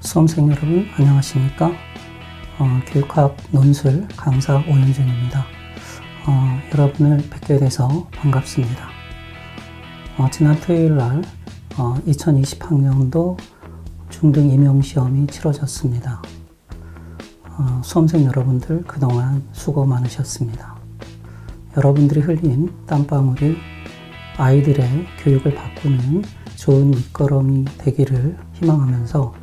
수험생 여러분 안녕하십니까? 교육학 논술 강사 오현준입니다. 여러분을 뵙게 돼서 반갑습니다. 지난 토요일날 2020학년도 중등 임용시험이 치러졌습니다. 수험생 여러분들 그동안 수고 많으셨습니다. 여러분들이 흘린 땀방울이 아이들의 교육을 바꾸는 좋은 밑거름이 되기를 희망하면서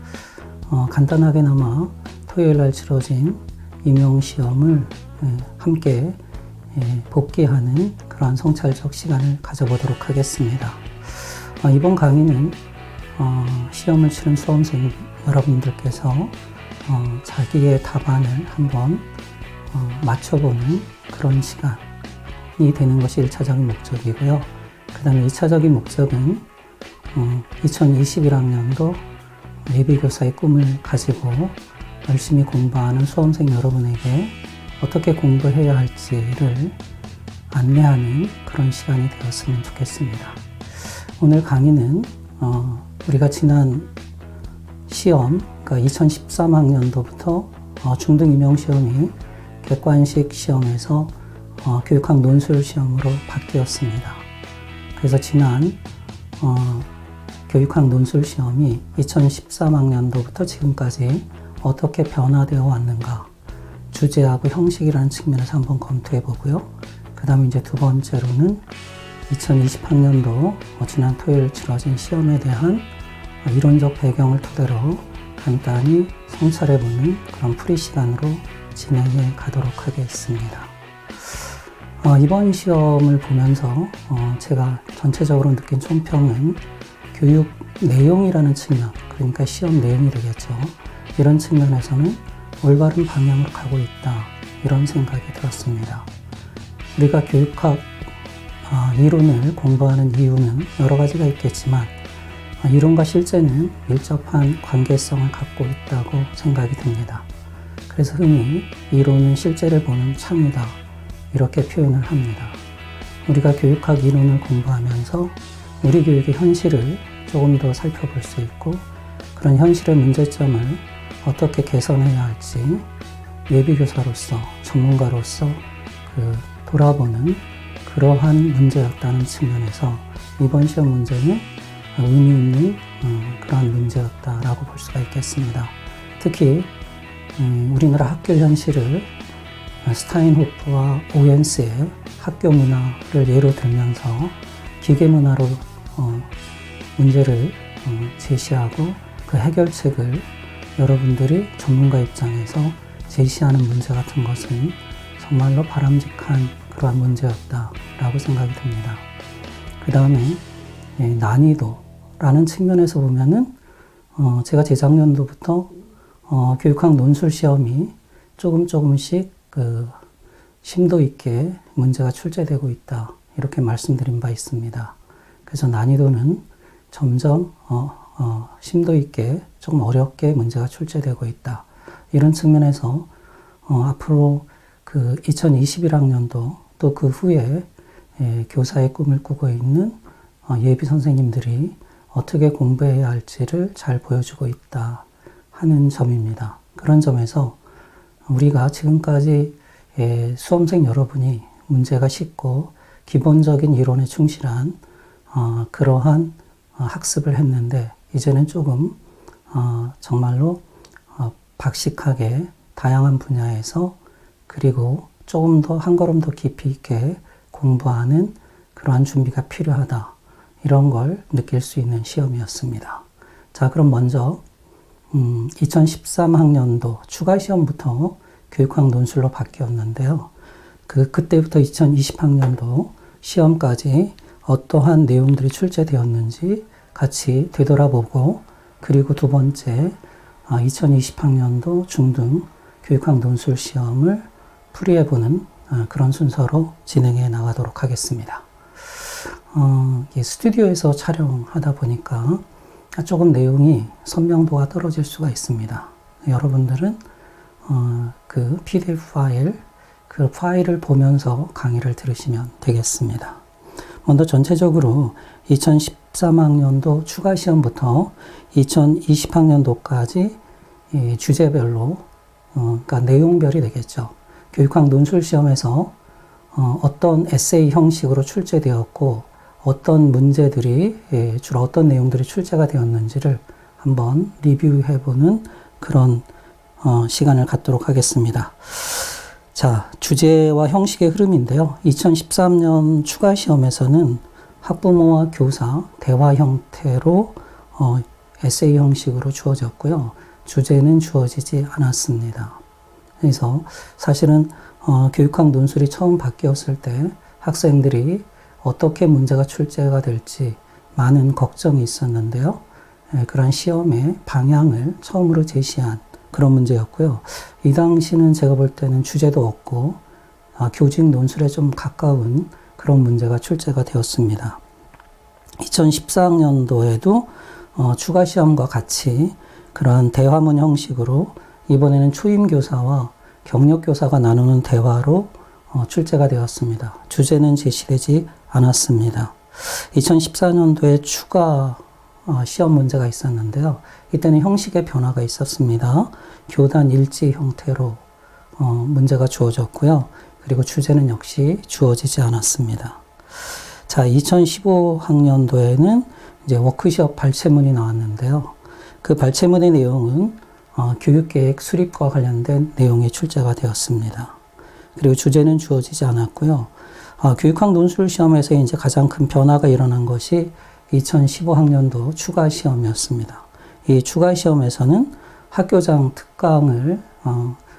간단하게나마 토요일날 치러진 임용시험을 함께 복귀하는 그러한 성찰적 시간을 가져보도록 하겠습니다. 이번 강의는 시험을 치른 수험생 여러분들께서 자기의 답안을 한번 맞춰보는 그런 시간이 되는 것이 1차적인 목적이고요. 그 다음에 2차적인 목적은 2021학년도 예비교사의 꿈을 가지고 열심히 공부하는 수험생 여러분에게 어떻게 공부해야 할지를 안내하는 그런 시간이 되었으면 좋겠습니다. 오늘 강의는 우리가 지난 시험, 그러니까 2013학년도부터 중등 임용시험이 객관식 시험에서 교육학 논술 시험으로 바뀌었습니다. 그래서 지난 교육학 논술 시험이 2013학년도부터 지금까지 어떻게 변화되어 왔는가, 주제하고 형식이라는 측면에서 한번 검토해 보고요. 그 다음에 이제 두 번째로는 2020학년도 지난 토요일 치러진 시험에 대한 이론적 배경을 토대로 간단히 성찰해 보는 그런 풀이 시간으로 진행해 가도록 하겠습니다. 이번 시험을 보면서 제가 전체적으로 느낀 총평은 교육 내용이라는 측면, 그러니까 시험 내용이 되겠죠. 이런 측면에서는 올바른 방향으로 가고 있다, 이런 생각이 들었습니다. 우리가 교육학 이론을 공부하는 이유는 여러 가지가 있겠지만 이론과 실제는 밀접한 관계성을 갖고 있다고 생각이 듭니다. 그래서 흔히 이론은 실제를 보는 창이다, 이렇게 표현을 합니다. 우리가 교육학 이론을 공부하면서 우리 교육의 현실을 조금 더 살펴볼 수 있고, 그런 현실의 문제점을 어떻게 개선해야 할지 예비교사로서, 전문가로서 돌아보는 그러한 문제였다는 측면에서 이번 시험 문제는 의미 있는 그러한 문제였다라고 볼 수가 있겠습니다. 특히 우리나라 학교 현실을 스타인호프와 오웬스의 학교 문화를 예로 들면서 기계 문화로 문제를 제시하고 그 해결책을 여러분들이 전문가 입장에서 제시하는 문제 같은 것은 정말로 바람직한 그러한 문제였다라고 생각이 듭니다. 그 다음에 난이도라는 측면에서 보면은 제가 재작년도부터 교육학 논술 시험이 조금씩 심도 있게 문제가 출제되고 있다, 이렇게 말씀드린 바 있습니다. 그래서 난이도는 점점 심도 있게 조금 어렵게 문제가 출제되고 있다, 이런 측면에서 앞으로 2021학년도 또 그 후에 교사의 꿈을 꾸고 있는 예비 선생님들이 어떻게 공부해야 할지를 잘 보여주고 있다 하는 점입니다. 그런 점에서 우리가 지금까지 수험생 여러분이 문제가 쉽고 기본적인 이론에 충실한 그러한 학습을 했는데, 이제는 조금 정말로 박식하게 다양한 분야에서, 그리고 조금 더 한 걸음 더 깊이 있게 공부하는 그러한 준비가 필요하다, 이런 걸 느낄 수 있는 시험이었습니다. 자, 그럼 먼저 2013학년도 추가 시험부터 교육학 논술로 바뀌었는데요. 그때부터 2020학년도 시험까지 어떠한 내용들이 출제되었는지 같이 되돌아보고, 그리고 두 번째 2020학년도 중등 교육학 논술 시험을 풀이해보는 그런 순서로 진행해 나가도록 하겠습니다. 스튜디오에서 촬영하다 보니까 조금 내용이 선명도가 떨어질 수가 있습니다. 여러분들은 그 PDF 파일, 그 파일을 보면서 강의를 들으시면 되겠습니다. 먼저 전체적으로 2013학년도 추가 시험부터 2020학년도까지 이 주제별로, 그러니까 내용별이 되겠죠. 교육학 논술 시험에서 어떤 에세이 형식으로 출제되었고 어떤 문제들이 주로 어떤 내용들이 출제가 되었는지를 한번 리뷰해보는 그런 시간을 갖도록 하겠습니다. 자, 주제와 형식의 흐름인데요. 2013년 추가 시험에서는 학부모와 교사 대화 형태로 에세이 형식으로 주어졌고요. 주제는 주어지지 않았습니다. 그래서 사실은 교육학 논술이 처음 바뀌었을 때 학생들이 어떻게 문제가 출제가 될지 많은 걱정이 있었는데요. 그런 시험의 방향을 처음으로 제시한 그런 문제였고요. 이 당시는 제가 볼 때는 주제도 없고 교직 논술에 좀 가까운 그런 문제가 출제가 되었습니다. 2014학년도에도 추가 시험과 같이 그러한 대화문 형식으로 이번에는 초임교사와 경력교사가 나누는 대화로 출제가 되었습니다. 주제는 제시되지 않았습니다. 2014년도에 추가 시험 문제가 있었는데요. 이때는 형식의 변화가 있었습니다. 교단 일지 형태로 문제가 주어졌고요. 그리고 주제는 역시 주어지지 않았습니다. 자, 2015학년도에는 이제 워크숍 발췌문이 나왔는데요. 그 발췌문의 내용은 교육계획 수립과 관련된 내용이 출제가 되었습니다. 그리고 주제는 주어지지 않았고요. 교육학 논술 시험에서 이제 가장 큰 변화가 일어난 것이 2015학년도 추가 시험이었습니다. 이 추가 시험에서는 학교장 특강을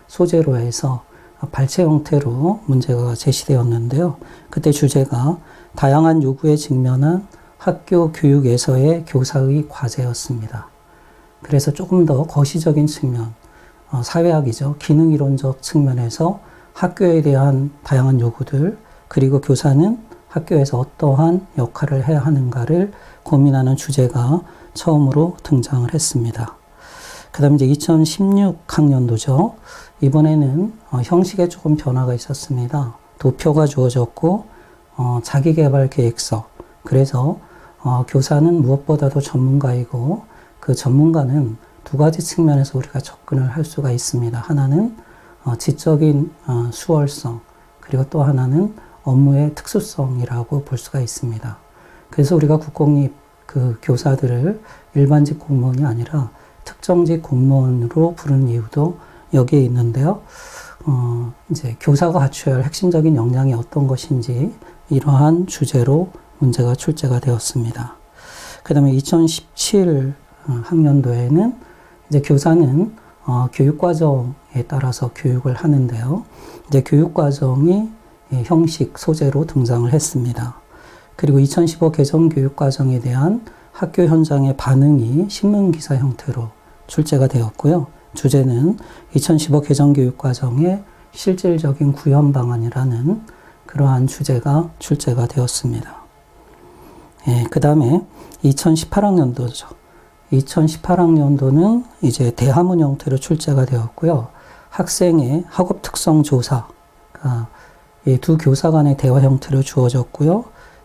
소재로 해서 발췌 형태로 문제가 제시되었는데요. 그때 주제가 다양한 요구에 직면한 학교 교육에서의 교사의 과제였습니다. 그래서 조금 더 거시적인 측면, 사회학이죠. 기능이론적 측면에서 학교에 대한 다양한 요구들, 그리고 교사는 학교에서 어떠한 역할을 해야 하는가를 고민하는 주제가 처음으로 등장을 했습니다. 그 다음에 이제 2016학년도죠. 이번에는 형식에 조금 변화가 있었습니다. 도표가 주어졌고, 자기개발 계획서. 그래서 교사는 무엇보다도 전문가이고, 그 전문가는 두 가지 측면에서 우리가 접근을 할 수가 있습니다. 하나는 지적인 수월성, 그리고 또 하나는 업무의 특수성이라고 볼 수가 있습니다. 그래서 우리가 국공립 그 교사들을 일반직 공무원이 아니라 특정직 공무원으로 부르는 이유도 여기에 있는데요. 이제 교사가 갖춰야 할 핵심적인 역량이 어떤 것인지 이러한 주제로 문제가 출제가 되었습니다. 그 다음에 2017 학년도에는 이제 교사는 교육과정에 따라서 교육을 하는데요. 이제 교육과정이 형식, 소재로 등장을 했습니다. 그리고 2015 개정 교육과정에 대한 학교 현장의 반응이 신문기사 형태로 출제가 되었고요. 주제는 2015 개정 교육과정의 실질적인 구현 방안이라는 그러한 주제가 출제가 되었습니다. 그 다음에 2018학년도죠. 2018학년도는 이제 대화문 형태로 출제가 되었고요. 학생의 학업 특성 조사, 두 교사 간의 대화 형태로 주어졌고요.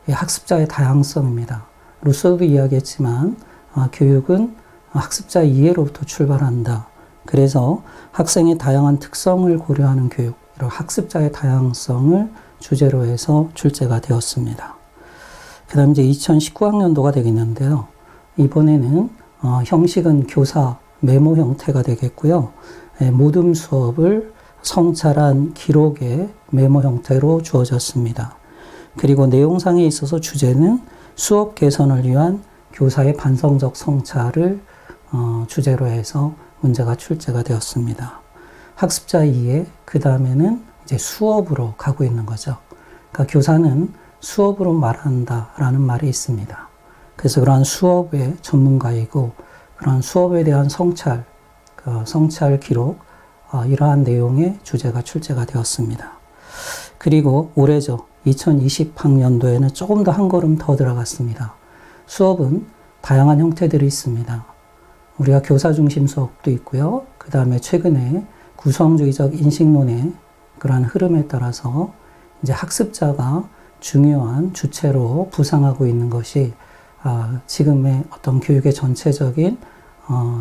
학습자의 다양성입니다. 루소도 이야기했지만 교육은 학습자의 이해로부터 출발한다. 그래서 학생의 다양한 특성을 고려하는 교육, 이런 학습자의 다양성을 주제로 해서 출제가 되었습니다. 그 다음 이제 2019학년도가 되겠는데요. 이번에는 형식은 교사 메모 형태가 되겠고요. 모든 수업을 성찰한 기록의 메모 형태로 주어졌습니다. 그리고 내용상에 있어서 주제는 수업 개선을 위한 교사의 반성적 성찰을 주제로 해서 문제가 출제가 되었습니다. 학습자 이해, 그 다음에는 이제 수업으로 가고 있는 거죠. 그러니까 교사는 수업으로 말한다라는 말이 있습니다. 그래서 그러한 수업의 전문가이고 그러한 수업에 대한 성찰, 성찰 기록, 이러한 내용의 주제가 출제가 되었습니다. 그리고 올해죠. 2020학년도에는 조금 더 한 걸음 더 들어갔습니다. 수업은 다양한 형태들이 있습니다. 우리가 교사 중심 수업도 있고요. 그 다음에 최근에 구성주의적 인식론의 그러한 흐름에 따라서 이제 학습자가 중요한 주체로 부상하고 있는 것이 지금의 어떤 교육의 전체적인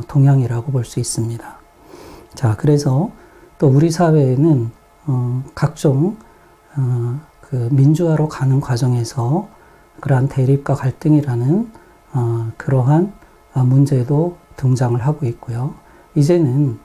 동향이라고 볼 수 있습니다. 자, 그래서 또 우리 사회에는 각종 그 민주화로 가는 과정에서 그러한 대립과 갈등이라는 그러한 문제도 등장을 하고 있고요. 이제는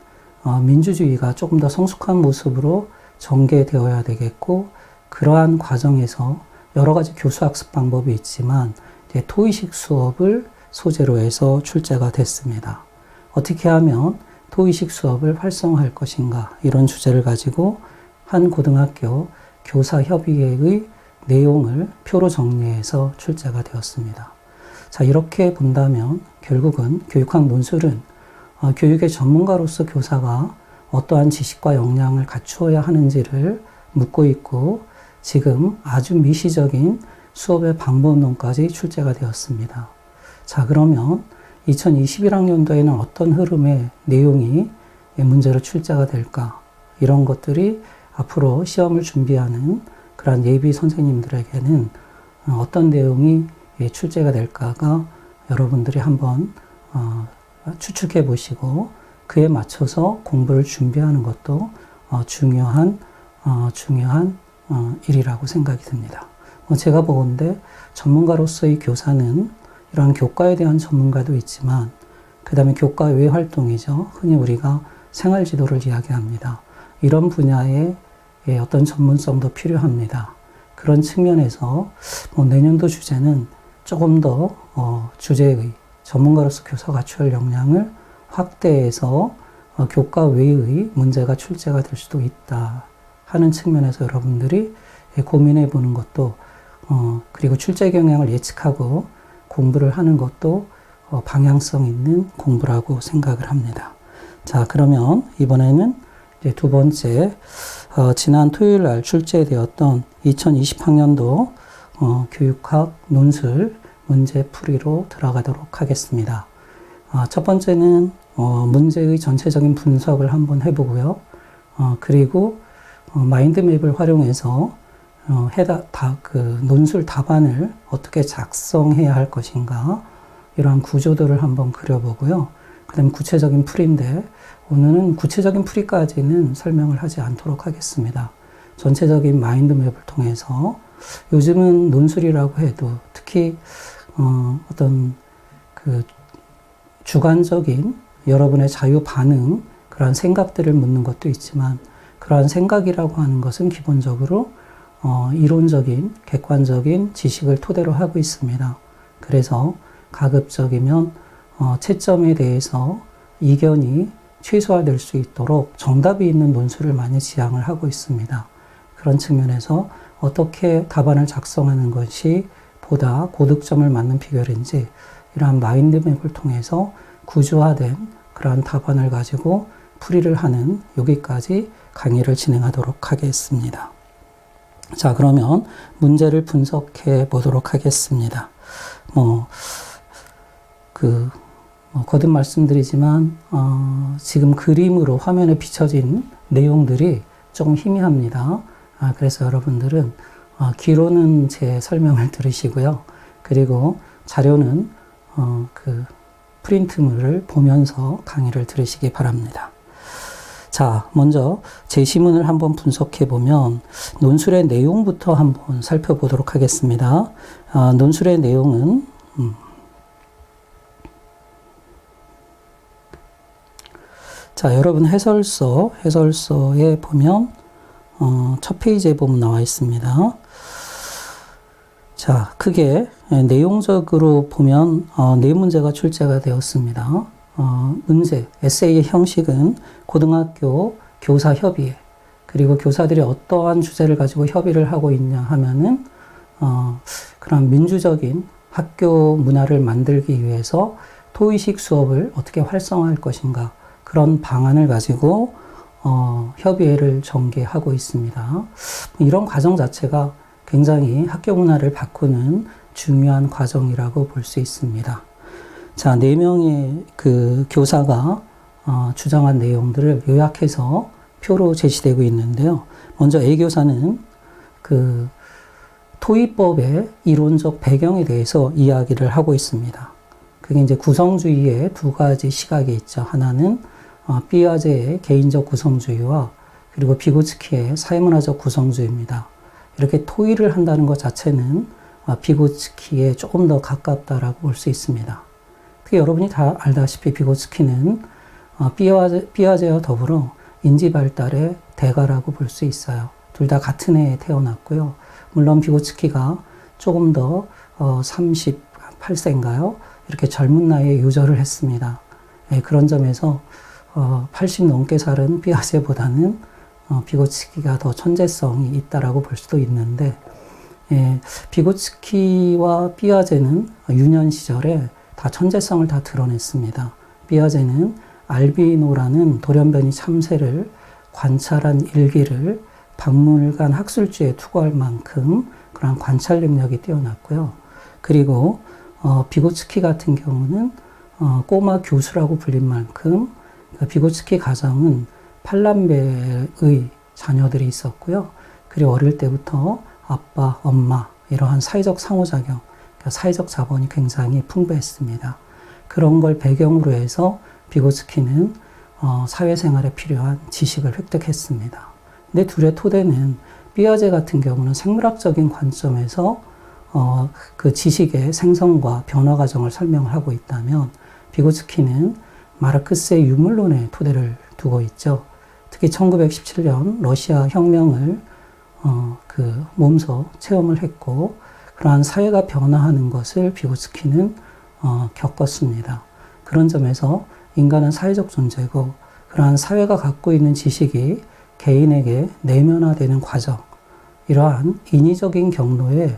민주주의가 조금 더 성숙한 모습으로 전개되어야 되겠고, 그러한 과정에서 여러 가지 교수학습 방법이 있지만 이제 토의식 수업을 소재로 해서 출제가 됐습니다. 어떻게 하면 토의식 수업을 활성화할 것인가, 이런 주제를 가지고 한 고등학교 교사협의회의 내용을 표로 정리해서 출제가 되었습니다. 자, 이렇게 본다면 결국은 교육학 논술은 교육의 전문가로서 교사가 어떠한 지식과 역량을 갖추어야 하는지를 묻고 있고, 지금 아주 미시적인 수업의 방법론까지 출제가 되었습니다. 자, 그러면 2021학년도에는 어떤 흐름의 내용이 문제로 출제가 될까? 이런 것들이 앞으로 시험을 준비하는 그런 예비 선생님들에게는 어떤 내용이 출제가 될까가 여러분들이 한번 추측해 보시고 그에 맞춰서 공부를 준비하는 것도 중요한 일이라고 생각이 듭니다. 제가 보건대 전문가로서의 교사는 이러한 교과에 대한 전문가도 있지만, 그 다음에 교과 외 활동이죠. 흔히 우리가 생활지도를 이야기합니다. 이런 분야의 어떤 전문성도 필요합니다. 그런 측면에서 내년도 주제는 조금 더 주제의 전문가로서 교사 갖춰야 할 역량을 확대해서 교과 외의 문제가 출제가 될 수도 있다 하는 측면에서 여러분들이 고민해 보는 것도, 그리고 출제 경향을 예측하고 공부를 하는 것도 방향성 있는 공부라고 생각을 합니다. 자, 그러면 이번에는 이제 두 번째, 지난 토요일 날 출제되었던 2020학년도 교육학 논술 문제풀이로 들어가도록 하겠습니다. 첫 번째는 문제의 전체적인 분석을 한번 해보고요. 그리고 마인드맵을 활용해서 논술 답안을 어떻게 작성해야 할 것인가, 이러한 구조들을 한번 그려보고요. 그 다음에 구체적인 풀이인데, 오늘은 구체적인 풀이까지는 설명을 하지 않도록 하겠습니다. 전체적인 마인드맵을 통해서, 요즘은 논술이라고 해도 특히 어떤 그 주관적인 여러분의 자유 반응, 그러한 생각들을 묻는 것도 있지만, 그러한 생각이라고 하는 것은 기본적으로 이론적인, 객관적인 지식을 토대로 하고 있습니다. 그래서 가급적이면 채점에 대해서 이견이 최소화될 수 있도록 정답이 있는 논술을 많이 지향을 하고 있습니다. 그런 측면에서 어떻게 답안을 작성하는 것이 보다 고득점을 맞는 비결인지, 이러한 마인드맵을 통해서 구조화된 그러한 답안을 가지고 풀이를 하는, 여기까지 강의를 진행하도록 하겠습니다. 자, 그러면 문제를 분석해 보도록 하겠습니다. 거듭 말씀드리지만, 지금 그림으로 화면에 비춰진 내용들이 조금 희미합니다. 그래서 여러분들은, 귀로는 제 설명을 들으시고요. 그리고 자료는, 프린트물을 보면서 강의를 들으시기 바랍니다. 자, 먼저 제시문을 한번 분석해 보면 논술의 내용부터 한번 살펴보도록 하겠습니다. 논술의 내용은 자, 여러분 해설서에 보면 첫 페이지에 보면 나와 있습니다. 자, 크게 내용적으로 보면 네 문제가 출제가 되었습니다. 문제, 에세이의 형식은 고등학교 교사협의회, 그리고 교사들이 어떠한 주제를 가지고 협의를 하고 있냐 하면은 그런 민주적인 학교 문화를 만들기 위해서 토의식 수업을 어떻게 활성화할 것인가, 그런 방안을 가지고 협의회를 전개하고 있습니다. 이런 과정 자체가 굉장히 학교 문화를 바꾸는 중요한 과정이라고 볼 수 있습니다. 자, 4명의 그 교사가 주장한 내용들을 요약해서 표로 제시되고 있는데요. 먼저 A 교사는 그 토의법의 이론적 배경에 대해서 이야기를 하고 있습니다. 그게 이제 구성주의의 두 가지 시각이 있죠. 하나는 피아제의 개인적 구성주의와 그리고 비고츠키의 사회문화적 구성주의입니다. 이렇게 토의를 한다는 것 자체는 비고츠키에 조금 더 가깝다라고 볼 수 있습니다. 특히 여러분이 다 알다시피 비고츠키는 피아제와 더불어 인지 발달의 대가라고 볼 수 있어요. 둘 다 같은 해에 태어났고요. 물론 비고츠키가 조금 더 38세인가요? 이렇게 젊은 나이에 유저를 했습니다. 그런 점에서 80 넘게 살은 피아제보다는 비고츠키가 더 천재성이 있다라고 볼 수도 있는데, 비고츠키와 피아제는 유년 시절에 다 천재성을 다 드러냈습니다. 피아제는 알비노라는 돌연변이 참새를 관찰한 일기를 박물관 학술지에 투고할 만큼 그런 관찰 능력이 뛰어났고요. 그리고 비고츠키 같은 경우는 꼬마 교수라고 불린 만큼 비고츠키 가정은 팔남배의 자녀들이 있었고요. 그리고 어릴 때부터 아빠, 엄마 이러한 사회적 상호작용, 그러니까 사회적 자본이 굉장히 풍부했습니다. 그런 걸 배경으로 해서 비고츠키는 사회생활에 필요한 지식을 획득했습니다. 근데 둘의 토대는 피아제 같은 경우는 생물학적인 관점에서 그 지식의 생성과 변화 과정을 설명을 하고 있다면, 비고츠키는 마르크스의 유물론의 토대를 두고 있죠. 특히 1917년 러시아 혁명을 몸소 체험을 했고, 그러한 사회가 변화하는 것을 비고츠키는 겪었습니다. 그런 점에서 인간은 사회적 존재고, 그러한 사회가 갖고 있는 지식이 개인에게 내면화되는 과정, 이러한 인위적인 경로의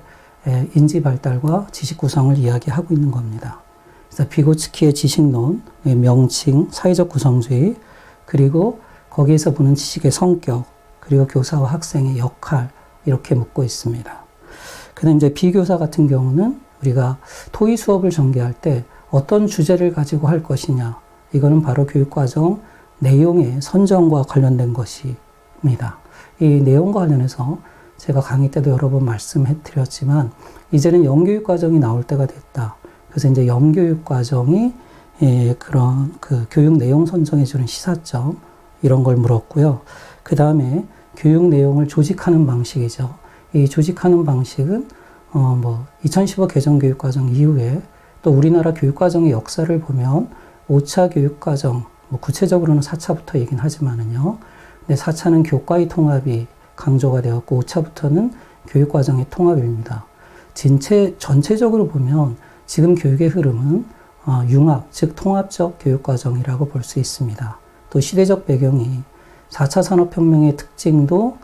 인지 발달과 지식 구성을 이야기하고 있는 겁니다. 그래서 비고츠키의 지식론, 명칭, 사회적 구성주의, 그리고 거기에서 보는 지식의 성격, 그리고 교사와 학생의 역할, 이렇게 묻고 있습니다. 근데 이제 비교사 같은 경우는 우리가 토의 수업을 전개할 때 어떤 주제를 가지고 할 것이냐, 이거는 바로 교육과정 내용의 선정과 관련된 것입니다. 이 내용과 관련해서 제가 강의 때도 여러 번 말씀해 드렸지만, 이제는 영교육과정이 나올 때가 됐다. 그래서 이제 영교육과정이 그런 교육 내용 선정해 주는 시사점, 이런 걸 물었고요. 그 다음에 교육 내용을 조직하는 방식이죠. 이 조직하는 방식은 2015 개정 교육과정 이후에 또 우리나라 교육과정의 역사를 보면 5차 교육과정, 구체적으로는 4차부터 얘기는 하지만은요. 근데 4차는 교과의 통합이 강조가 되었고 5차부터는 교육과정의 통합입니다. 전체적으로 보면 지금 교육의 흐름은 융합, 즉 통합적 교육과정이라고 볼 수 있습니다. 또 시대적 배경이 4차 산업혁명의 특징도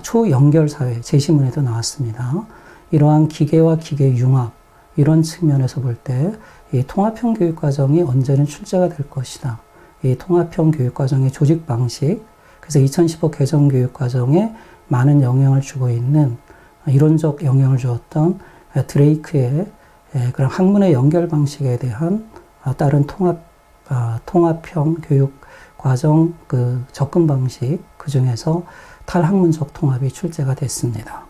초연결사회, 제시문에도 나왔습니다. 이러한 기계와 기계 융합, 이런 측면에서 볼 때 이 통합형 교육과정이 언제는 출제가 될 것이다. 이 통합형 교육과정의 조직 방식, 그래서 2015 개정 교육과정에 많은 영향을 주고 있는, 이론적 영향을 주었던 드레이크의 그런 학문의 연결 방식에 대한 다른 통합형 교육과정 접근 방식, 그 중에서 탈학문적 통합이 출제가 됐습니다.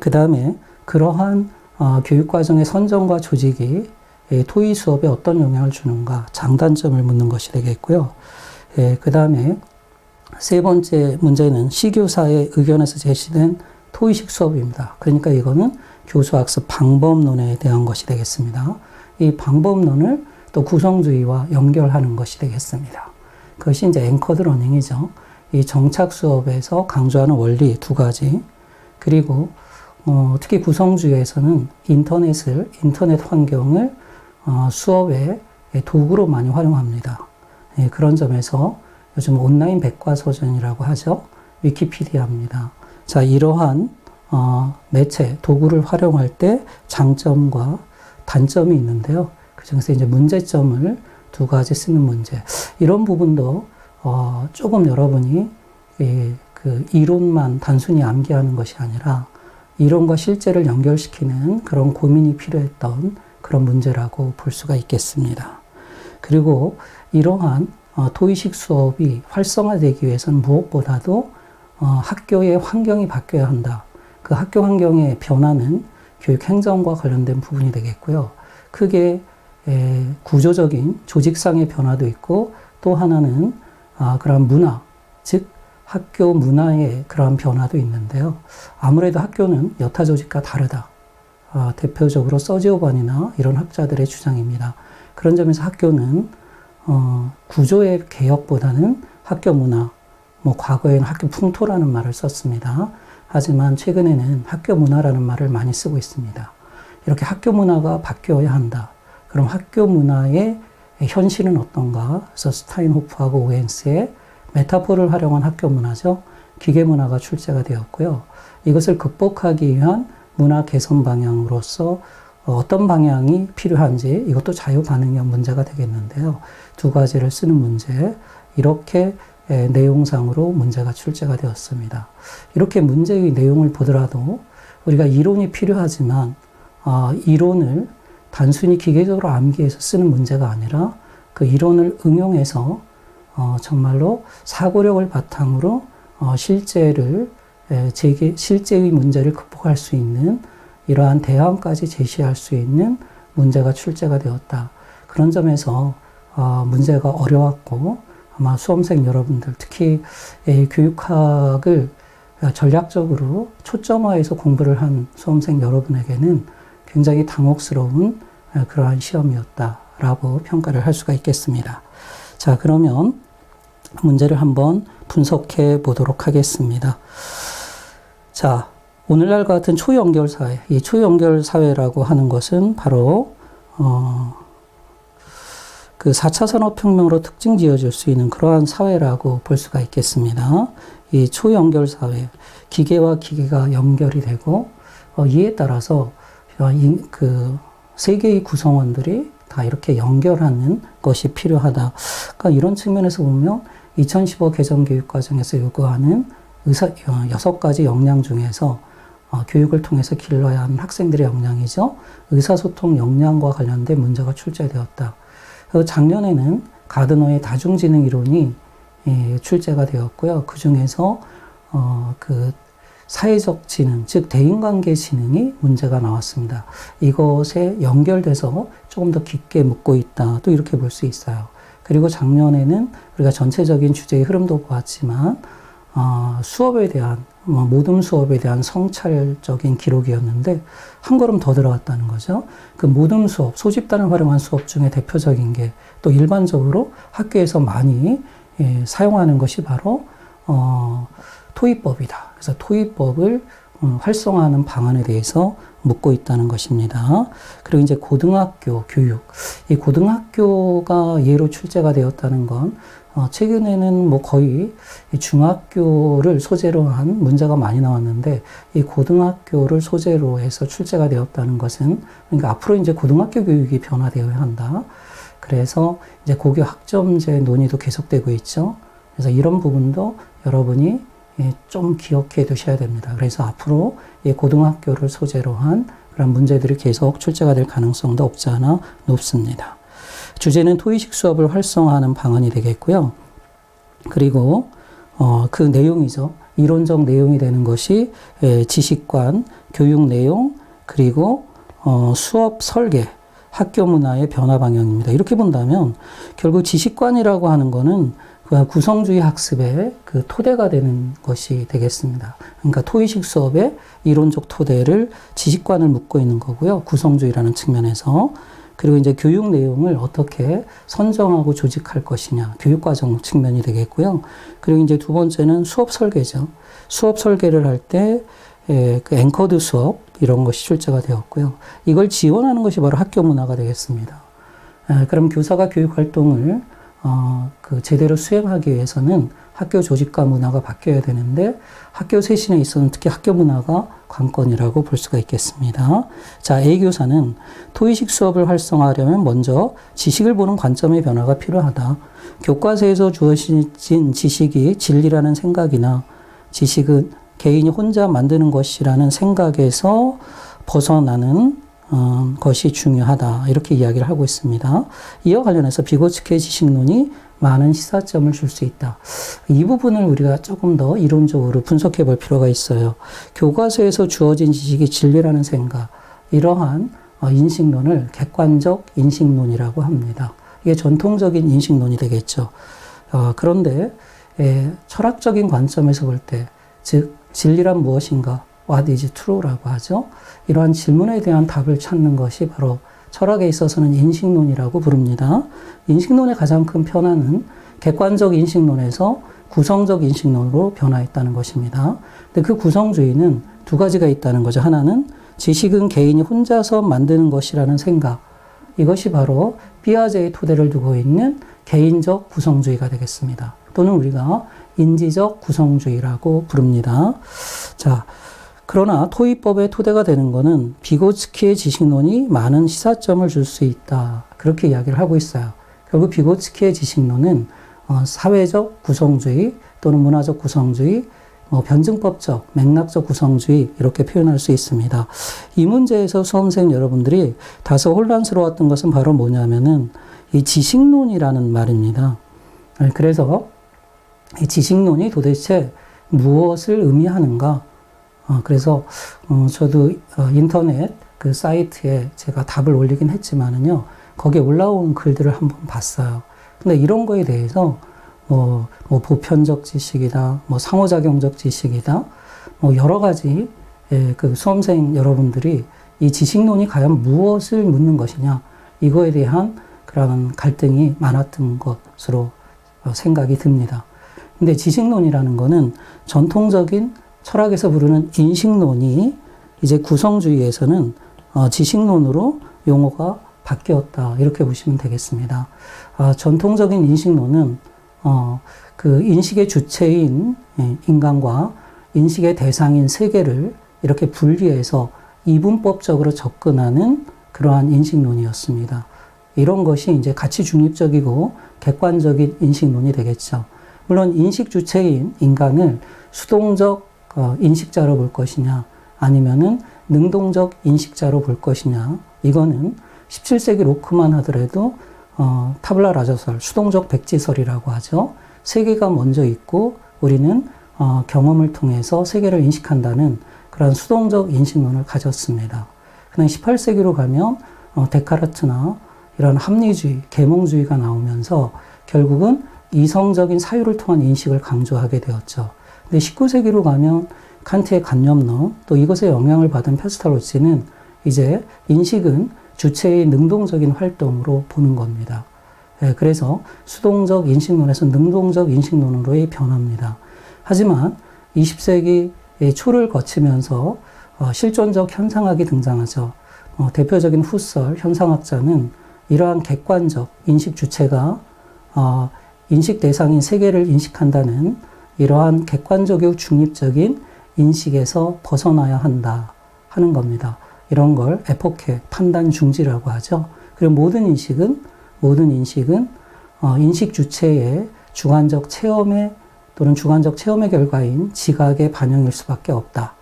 그 다음에 그러한 교육과정의 선정과 조직이 토의 수업에 어떤 영향을 주는가, 장단점을 묻는 것이 되겠고요. 그 다음에 세 번째 문제는 시교사의 의견에서 제시된 토의식 수업입니다. 그러니까 이거는 교수학습 방법론에 대한 것이 되겠습니다. 이 방법론을 또 구성주의와 연결하는 것이 되겠습니다. 그것이 이제 앵커드 러닝이죠. 이 정착 수업에서 강조하는 원리 두 가지, 그리고 특히 구성주의에서는 인터넷 환경을 수업의 도구로 많이 활용합니다. 그런 점에서 요즘 온라인 백과사전이라고 하죠. 위키피디아입니다. 자, 이러한 매체, 도구를 활용할 때 장점과 단점이 있는데요. 그 중에서 이제 문제점을 두 가지 쓰는 문제. 이런 부분도 조금 여러분이 그 이론만 단순히 암기하는 것이 아니라 이론과 실제를 연결시키는 그런 고민이 필요했던 그런 문제라고 볼 수가 있겠습니다. 그리고 이러한 토의식 수업이 활성화되기 위해서는 무엇보다도 학교의 환경이 바뀌어야 한다. 그 학교 환경의 변화는 교육 행정과 관련된 부분이 되겠고요. 크게 구조적인 조직상의 변화도 있고 또 하나는 그런 문화, 즉 학교 문화의 그러한 변화도 있는데요. 아무래도 학교는 여타 조직과 다르다. 대표적으로 서지오반이나 이런 학자들의 주장입니다. 그런 점에서 학교는 구조의 개혁보다는 학교 문화, 과거에는 학교 풍토라는 말을 썼습니다. 하지만 최근에는 학교 문화라는 말을 많이 쓰고 있습니다. 이렇게 학교 문화가 바뀌어야 한다. 그럼 학교 문화의 현실은 어떤가? 그래서 스타인호프하고 오웬스의 메타포를 활용한 학교 문화죠. 기계 문화가 출제가 되었고요. 이것을 극복하기 위한 문화 개선 방향으로서 어떤 방향이 필요한지 이것도 자유 반응형 문제가 되겠는데요. 두 가지를 쓰는 문제, 이렇게 내용상으로 문제가 출제가 되었습니다. 이렇게 문제의 내용을 보더라도 우리가 이론이 필요하지만 이론을 단순히 기계적으로 암기해서 쓰는 문제가 아니라 그 이론을 응용해서 정말로 사고력을 바탕으로 실제의 문제를 극복할 수 있는 이러한 대안까지 제시할 수 있는 문제가 출제가 되었다. 그런 점에서 문제가 어려웠고 아마 수험생 여러분들, 특히 교육학을 전략적으로 초점화해서 공부를 한 수험생 여러분에게는 굉장히 당혹스러운 그러한 시험이었다라고 평가를 할 수가 있겠습니다. 자, 그러면 문제를 한번 분석해 보도록 하겠습니다. 자, 오늘날과 같은 초연결 사회, 이 초연결 사회라고 하는 것은 바로 그 4차 산업혁명으로 특징 지어줄 수 있는 그러한 사회라고 볼 수가 있겠습니다. 이 초연결 사회, 기계와 기계가 연결이 되고 이에 따라서 그 세계의 구성원들이 다 이렇게 연결하는 것이 필요하다. 그러니까 이런 측면에서 보면 2015 개정교육과정에서 요구하는 6가지 역량 중에서 교육을 통해서 길러야 하는 학생들의 역량이죠. 의사소통 역량과 관련된 문제가 출제되었다. 작년에는 가드너의 다중지능 이론이 출제가 되었고요. 그 중에서 그 사회적 지능, 즉 대인관계 지능이 문제가 나왔습니다. 이것에 연결돼서 조금 더 깊게 묻고 있다. 또 이렇게 볼 수 있어요. 그리고 작년에는 우리가 전체적인 주제의 흐름도 보았지만 수업에 대한 모든 수업에 대한 성찰적인 기록이었는데 한 걸음 더 들어갔다는 거죠. 그 모든 수업, 소집단을 활용한 수업 중에 대표적인 게 또 일반적으로 학교에서 많이 사용하는 것이 바로 토익법이다. 그래서 토익법을 활성화하는 방안에 대해서 묻고 있다는 것입니다. 그리고 이제 고등학교 교육, 이 고등학교가 예로 출제가 되었다는 건 최근에는 거의 중학교를 소재로 한 문제가 많이 나왔는데 이 고등학교를 소재로 해서 출제가 되었다는 것은 그러니까 앞으로 이제 고등학교 교육이 변화되어야 한다. 그래서 이제 고교 학점제 논의도 계속되고 있죠. 그래서 이런 부분도 여러분이 좀 기억해 두셔야 됩니다. 그래서 앞으로 이 고등학교를 소재로 한 그런 문제들이 계속 출제가 될 가능성도 없지 않아 높습니다. 주제는 토의식 수업을 활성화하는 방안이 되겠고요. 그리고 그 내용이죠. 이론적 내용이 되는 것이 지식관, 교육 내용, 그리고 수업 설계, 학교 문화의 변화 방향입니다. 이렇게 본다면 결국 지식관이라고 하는 거는 그 구성주의 학습의 그 토대가 되는 것이 되겠습니다. 그러니까 토의식 수업의 이론적 토대를 지식관을 묻고 있는 거고요. 구성주의라는 측면에서. 그리고 이제 교육 내용을 어떻게 선정하고 조직할 것이냐. 교육과정 측면이 되겠고요. 그리고 이제 두 번째는 수업 설계죠. 수업 설계를 할 때 그 앵커드 수업 이런 것이 출제가 되었고요. 이걸 지원하는 것이 바로 학교 문화가 되겠습니다. 그럼 교사가 교육 활동을 그 제대로 수행하기 위해서는 학교 조직과 문화가 바뀌어야 되는데 학교 쇄신에 있어서는 특히 학교 문화가 관건이라고 볼 수가 있겠습니다. 자, A교사는 토의식 수업을 활성화하려면 먼저 지식을 보는 관점의 변화가 필요하다. 교과서에서 주어진 지식이 진리라는 생각이나 지식은 개인이 혼자 만드는 것이라는 생각에서 벗어나는 것이 중요하다. 이렇게 이야기를 하고 있습니다. 이와 관련해서 비고츠케 지식론이 많은 시사점을 줄 수 있다. 이 부분을 우리가 조금 더 이론적으로 분석해 볼 필요가 있어요. 교과서에서 주어진 지식이 진리라는 생각, 이러한 인식론을 객관적 인식론이라고 합니다. 이게 전통적인 인식론이 되겠죠. 그런데 철학적인 관점에서 볼 때, 즉 진리란 무엇인가, What is true라고 하죠. 이러한 질문에 대한 답을 찾는 것이 바로 철학에 있어서는 인식론이라고 부릅니다. 인식론의 가장 큰 변화는 객관적 인식론에서 구성적 인식론으로 변화했다는 것입니다. 근데 그 구성주의는 두 가지가 있다는 거죠. 하나는 지식은 개인이 혼자서 만드는 것이라는 생각. 이것이 바로 피아제의 토대를 두고 있는 개인적 구성주의가 되겠습니다. 또는 우리가 인지적 구성주의라고 부릅니다. 자, 그러나 토의법의 토대가 되는 것은 비고츠키의 지식론이 많은 시사점을 줄 수 있다. 그렇게 이야기를 하고 있어요. 결국 비고츠키의 지식론은 사회적 구성주의 또는 문화적 구성주의, 변증법적, 맥락적 구성주의 이렇게 표현할 수 있습니다. 이 문제에서 수험생 여러분들이 다소 혼란스러웠던 것은 바로 뭐냐면은 이 지식론이라는 말입니다. 그래서 이 지식론이 도대체 무엇을 의미하는가? 그래서 저도 인터넷 그 사이트에 제가 답을 올리긴 했지만은요, 거기에 올라온 글들을 한번 봤어요. 근데 이런 거에 대해서 뭐 보편적 지식이다, 상호작용적 지식이다, 여러 가지 그 수험생 여러분들이 이 지식론이 과연 무엇을 묻는 것이냐, 이거에 대한 그런 갈등이 많았던 것으로 생각이 듭니다. 근데 지식론이라는 거는 전통적인 철학에서 부르는 인식론이 이제 구성주의에서는 지식론으로 용어가 바뀌었다. 이렇게 보시면 되겠습니다. 전통적인 인식론은 그 인식의 주체인 인간과 인식의 대상인 세계를 이렇게 분리해서 이분법적으로 접근하는 그러한 인식론이었습니다. 이런 것이 이제 가치 중립적이고 객관적인 인식론이 되겠죠. 물론 인식 주체인 인간을 수동적 인식자로 볼 것이냐, 아니면은 능동적 인식자로 볼 것이냐, 이거는 17세기 로크만 하더라도 타블라 라자설, 수동적 백지설이라고 하죠. 세계가 먼저 있고 우리는 경험을 통해서 세계를 인식한다는 그런 수동적 인식론을 가졌습니다. 그냥 18세기로 가면 데카르트나 이런 합리주의, 계몽주의가 나오면서 결국은 이성적인 사유를 통한 인식을 강조하게 되었죠. 근데 19세기로 가면 칸트의 관념론, 또 이것에 영향을 받은 페스탈로치는 이제 인식은 주체의 능동적인 활동으로 보는 겁니다. 그래서 수동적 인식론에서 능동적 인식론으로의 변화입니다. 하지만 20세기 초를 거치면서 실존적 현상학이 등장하죠. 대표적인 후설 현상학자는 이러한 객관적 인식 주체가 인식 대상인 세계를 인식한다는 이러한 객관적이고 중립적인 인식에서 벗어나야 한다 하는 겁니다. 이런 걸 에포케, 판단 중지라고 하죠. 그리고 모든 인식은 인식 주체의 주관적 체험의 또는 주관적 체험의 결과인 지각의 반영일 수밖에 없다.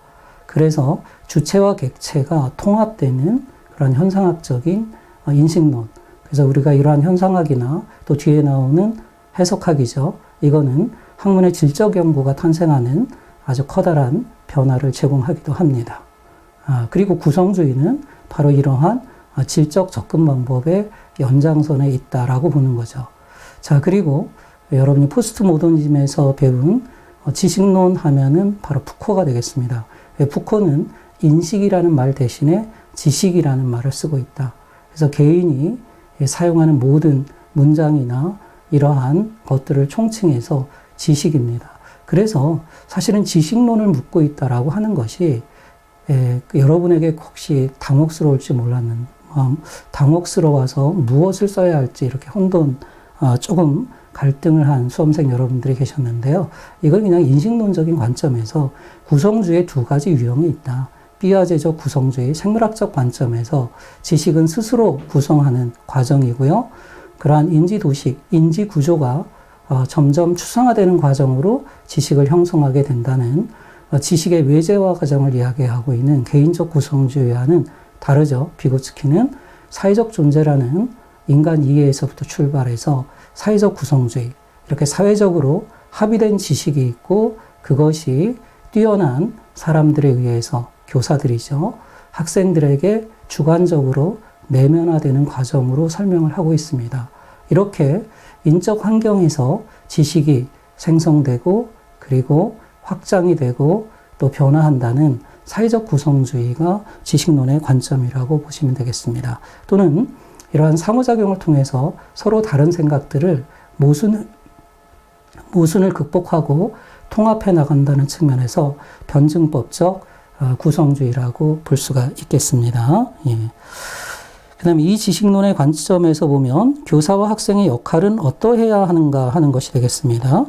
그래서 주체와 객체가 통합되는 그런 현상학적인 인식론. 그래서 우리가 이러한 현상학이나 또 뒤에 나오는 해석학이죠. 이거는 학문의 질적 연구가 탄생하는 아주 커다란 변화를 제공하기도 합니다. 그리고 구성주의는 바로 이러한 질적 접근 방법의 연장선에 있다라고 보는 거죠. 자, 그리고 여러분이 포스트 모더니즘에서 배운 지식론 하면은 바로 푸코가 되겠습니다. 푸코는 인식이라는 말 대신에 지식이라는 말을 쓰고 있다. 그래서 개인이 사용하는 모든 문장이나 이러한 것들을 총칭해서 지식입니다. 그래서 사실은 지식론을 묻고 있다라고 하는 것이 여러분에게 혹시 당혹스러울지 몰랐는, 당혹스러워서 무엇을 써야 할지 이렇게 조금 갈등을 한 수험생 여러분들이 계셨는데요. 이걸 그냥 인식론적인 관점에서 구성주의 두 가지 유형이 있다. 피아제적 구성주의, 생물학적 관점에서 지식은 스스로 구성하는 과정이고요. 그러한 인지도식, 인지구조가 점점 추상화되는 과정으로 지식을 형성하게 된다는 지식의 외재화 과정을 이야기하고 있는 개인적 구성주의와는 다르죠. 비고츠키는 사회적 존재라는 인간 이해에서부터 출발해서 사회적 구성주의, 이렇게 사회적으로 합의된 지식이 있고 그것이 뛰어난 사람들에 의해서 교사들이죠. 학생들에게 주관적으로 내면화되는 과정으로 설명을 하고 있습니다. 이렇게 인적 환경에서 지식이 생성되고 그리고 확장이 되고 또 변화한다는 사회적 구성주의가 지식론의 관점이라고 보시면 되겠습니다. 또는 이러한 상호작용을 통해서 서로 다른 생각들을 모순을 극복하고 통합해 나간다는 측면에서 변증법적 구성주의라고 볼 수가 있겠습니다. 예. 그 다음에 이 지식론의 관점에서 보면 교사와 학생의 역할은 어떠해야 하는가 하는 것이 되겠습니다.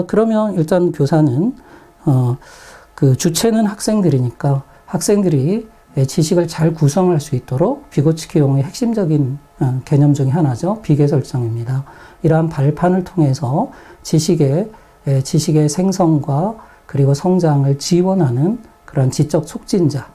그러면 일단 교사는 그 주체는 학생들이니까 학생들이 지식을 잘 구성할 수 있도록 비고치키용의 핵심적인 개념 중에 하나죠. 비계 설정입니다. 이러한 발판을 통해서 지식의 생성과 그리고 성장을 지원하는 그런 지적 촉진자,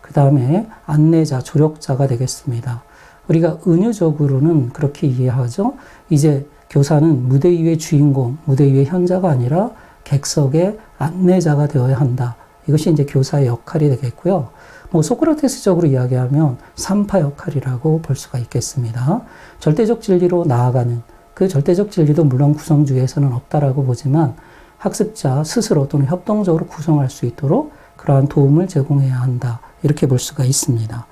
그 다음에 안내자, 조력자가 되겠습니다. 우리가 은유적으로는 그렇게 이해하죠. 이제 교사는 무대 위의 주인공, 무대 위의 현자가 아니라 객석의 안내자가 되어야 한다. 이것이 이제 교사의 역할이 되겠고요. 소크라테스적으로 이야기하면 삼파 역할이라고 볼 수가 있겠습니다. 절대적 진리로 나아가는 그 절대적 진리도 물론 구성주의에서는 없다라고 보지만 학습자 스스로 또는 협동적으로 구성할 수 있도록 그러한 도움을 제공해야 한다. 이렇게 볼 수가 있습니다.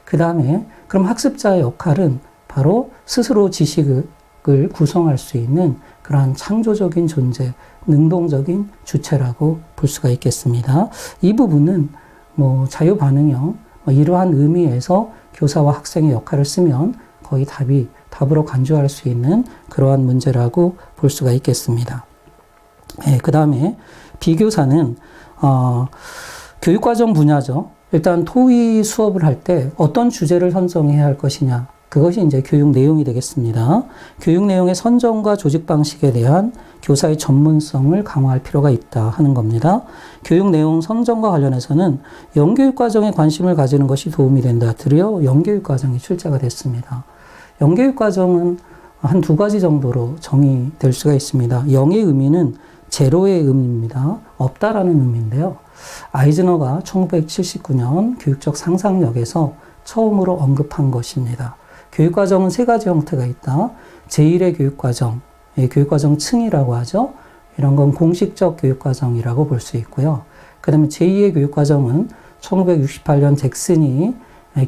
그 다음에 그럼 학습자의 역할은 바로 스스로 지식을 구성할 수 있는 그러한 창조적인 존재, 능동적인 주체라고 볼 수가 있겠습니다. 이 부분은 자유반응형 이러한 의미에서 교사와 학생의 역할을 쓰면 거의 답으로 간주할 수 있는 그러한 문제라고 볼 수가 있겠습니다. 네, 그 다음에 비교사는 교육과정 분야죠. 일단 토의 수업을 할 때 어떤 주제를 선정해야 할 것이냐, 그것이 이제 교육 내용이 되겠습니다. 교육 내용의 선정과 조직 방식에 대한 교사의 전문성을 강화할 필요가 있다 하는 겁니다. 교육 내용 선정과 관련해서는 영교육 과정에 관심을 가지는 것이 도움이 된다. 드디어 영교육 과정이 출제가 됐습니다. 영교육 과정은 한 두 가지 정도로 정의될 수가 있습니다. 영의 의미는 제로의 의미입니다. 없다라는 의미인데요. 아이즈너가 1979년 교육적 상상력에서 처음으로 언급한 것입니다. 교육과정은 세 가지 형태가 있다. 제1의 교육과정, 교육과정 층이라고 하죠. 이런 건 공식적 교육과정이라고 볼 수 있고요. 그 다음에 제2의 교육과정은 1968년 잭슨이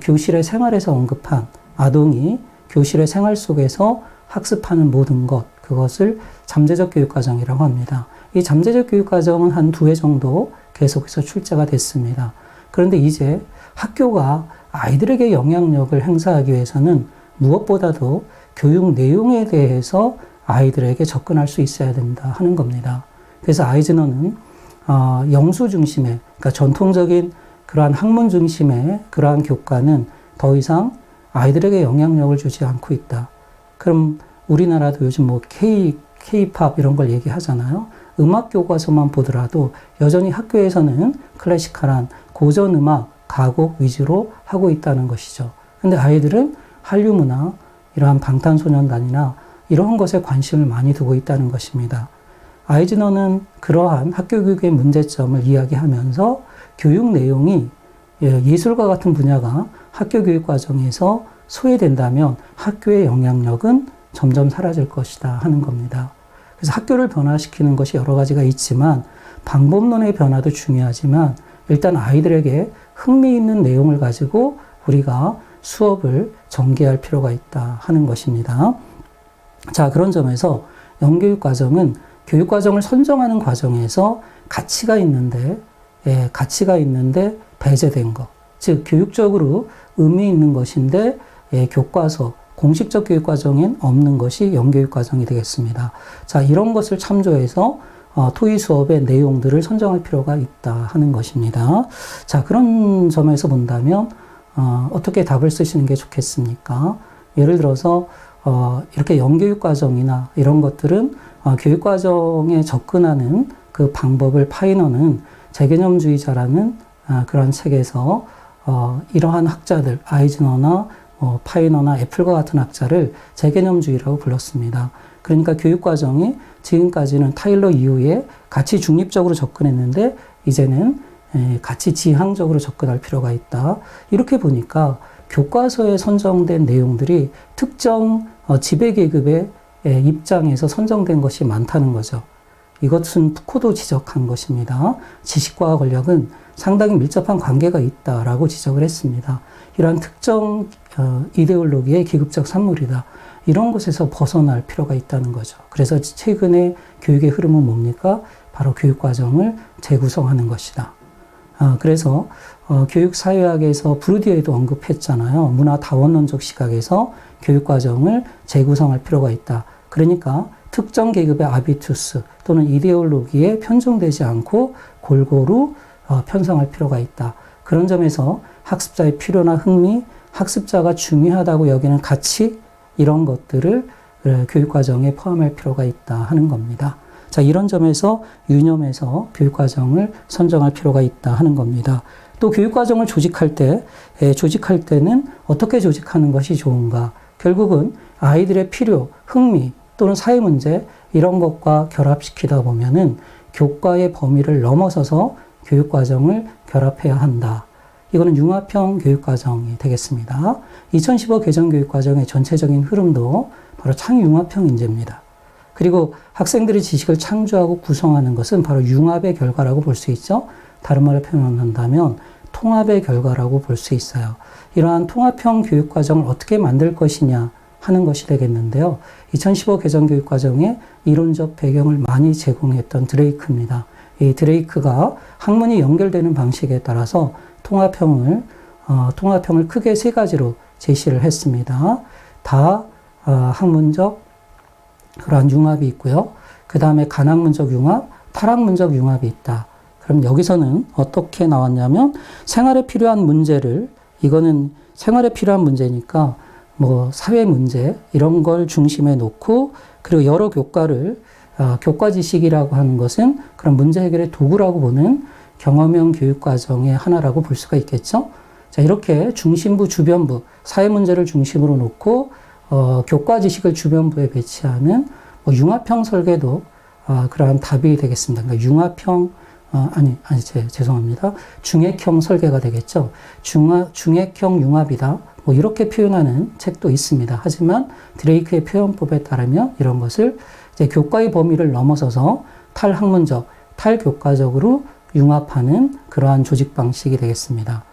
교실의 생활에서 언급한 아동이 교실의 생활 속에서 학습하는 모든 것, 그것을 잠재적 교육과정이라고 합니다. 이 잠재적 교육과정은 한 2회 정도 계속해서 출제가 됐습니다. 그런데 이제 학교가 아이들에게 영향력을 행사하기 위해서는 무엇보다도 교육 내용에 대해서 아이들에게 접근할 수 있어야 된다 하는 겁니다. 그래서 아이즈너는 영수 중심의, 그러니까 전통적인 그러한 학문 중심의 그러한 교과는 더 이상 아이들에게 영향력을 주지 않고 있다. 그럼 우리나라도 요즘 K-팝 이런 걸 얘기하잖아요. 음악 교과서만 보더라도 여전히 학교에서는 클래시컬한 고전 음악, 가곡 위주로 하고 있다는 것이죠. 근데 아이들은 한류 문화, 이러한 방탄소년단이나 이런 것에 관심을 많이 두고 있다는 것입니다. 아이즈너는 그러한 학교 교육의 문제점을 이야기하면서 교육 내용이 예술과 같은 분야가 학교 교육 과정에서 소외된다면 학교의 영향력은 점점 사라질 것이다 하는 겁니다. 그래서 학교를 변화시키는 것이 여러 가지가 있지만 방법론의 변화도 중요하지만 일단 아이들에게 흥미있는 내용을 가지고 우리가 수업을 전개할 필요가 있다 하는 것입니다. 자, 그런 점에서 영교육 과정은 교육 과정을 선정하는 과정에서 가치가 있는데 배제된 것, 즉 교육적으로 의미 있는 것인데 교과서, 공식적 교육 과정엔 없는 것이 영교육 과정이 되겠습니다. 자, 이런 것을 참조해서 토의 수업의 내용들을 선정할 필요가 있다 하는 것입니다. 자, 그런 점에서 본다면 어떻게 답을 쓰시는 게 좋겠습니까? 예를 들어서 이렇게 영교육 과정이나 이런 것들은 교육 과정에 접근하는 그 방법을 파이너는 재개념주의자라는 그런 책에서 이러한 학자들, 아이즈너나 파이너나 애플과 같은 학자를 재개념주의라고 불렀습니다. 그러니까 교육과정이 지금까지는 타일러 이후에 가치 중립적으로 접근했는데 이제는 가치 지향적으로 접근할 필요가 있다. 이렇게 보니까 교과서에 선정된 내용들이 특정 지배계급의 입장에서 선정된 것이 많다는 거죠. 이것은 푸코도 지적한 것입니다. 지식과 권력은 상당히 밀접한 관계가 있다라고 지적을 했습니다. 이러한 특정 이데올로기의 기급적 산물이다. 이런 것에서 벗어날 필요가 있다는 거죠. 그래서 최근에 교육의 흐름은 뭡니까? 바로 교육과정을 재구성하는 것이다. 그래서 교육사회학에서 브루디에도 언급했잖아요. 문화다원론적 시각에서 교육과정을 재구성할 필요가 있다. 그러니까 특정 계급의 아비투스 또는 이데올로기에 편중되지 않고 골고루 편성할 필요가 있다. 그런 점에서 학습자의 필요나 흥미, 학습자가 중요하다고 여기는 가치 이런 것들을 교육과정에 포함할 필요가 있다 하는 겁니다. 자, 이런 점에서 유념해서 교육과정을 선정할 필요가 있다 하는 겁니다. 또 교육과정을 조직할 때는 어떻게 조직하는 것이 좋은가? 결국은 아이들의 필요, 흥미 또는 사회 문제 이런 것과 결합시키다 보면은 교과의 범위를 넘어서서 교육과정을 결합해야 한다. 이거는 융합형 교육과정이 되겠습니다. 2015 개정교육과정의 전체적인 흐름도 바로 창의융합형 인재입니다. 그리고 학생들이 지식을 창조하고 구성하는 것은 바로 융합의 결과라고 볼 수 있죠. 다른 말로 표현한다면 통합의 결과라고 볼 수 있어요. 이러한 통합형 교육과정을 어떻게 만들 것이냐 하는 것이 되겠는데요. 2015 개정교육과정의 이론적 배경을 많이 제공했던 드레이크입니다. 이 드레이크가 학문이 연결되는 방식에 따라서 통합형을 크게 세 가지로 제시를 했습니다. 학문적 그러한 융합이 있고요. 그 다음에 간학문적 융합, 탈학문적 융합이 있다. 그럼 여기서는 어떻게 나왔냐면 생활에 필요한 문제를, 이거는 생활에 필요한 문제니까 뭐 사회 문제 이런 걸 중심에 놓고, 그리고 여러 교과를 교과 지식이라고 하는 것은 그런 문제 해결의 도구라고 보는 경험형 교육과정의 하나라고 볼 수가 있겠죠. 자, 이렇게 중심부, 주변부, 사회 문제를 중심으로 놓고 교과 지식을 주변부에 배치하는 융합형 설계도 그러한 답이 되겠습니다. 그러니까 융합형 죄송합니다. 중액형 설계가 되겠죠. 중액형 융합이다. 이렇게 표현하는 책도 있습니다. 하지만 드레이크의 표현법에 따르면 이런 것을 이제 교과의 범위를 넘어서서 탈학문적, 탈교과적으로 융합하는 그러한 조직 방식이 되겠습니다.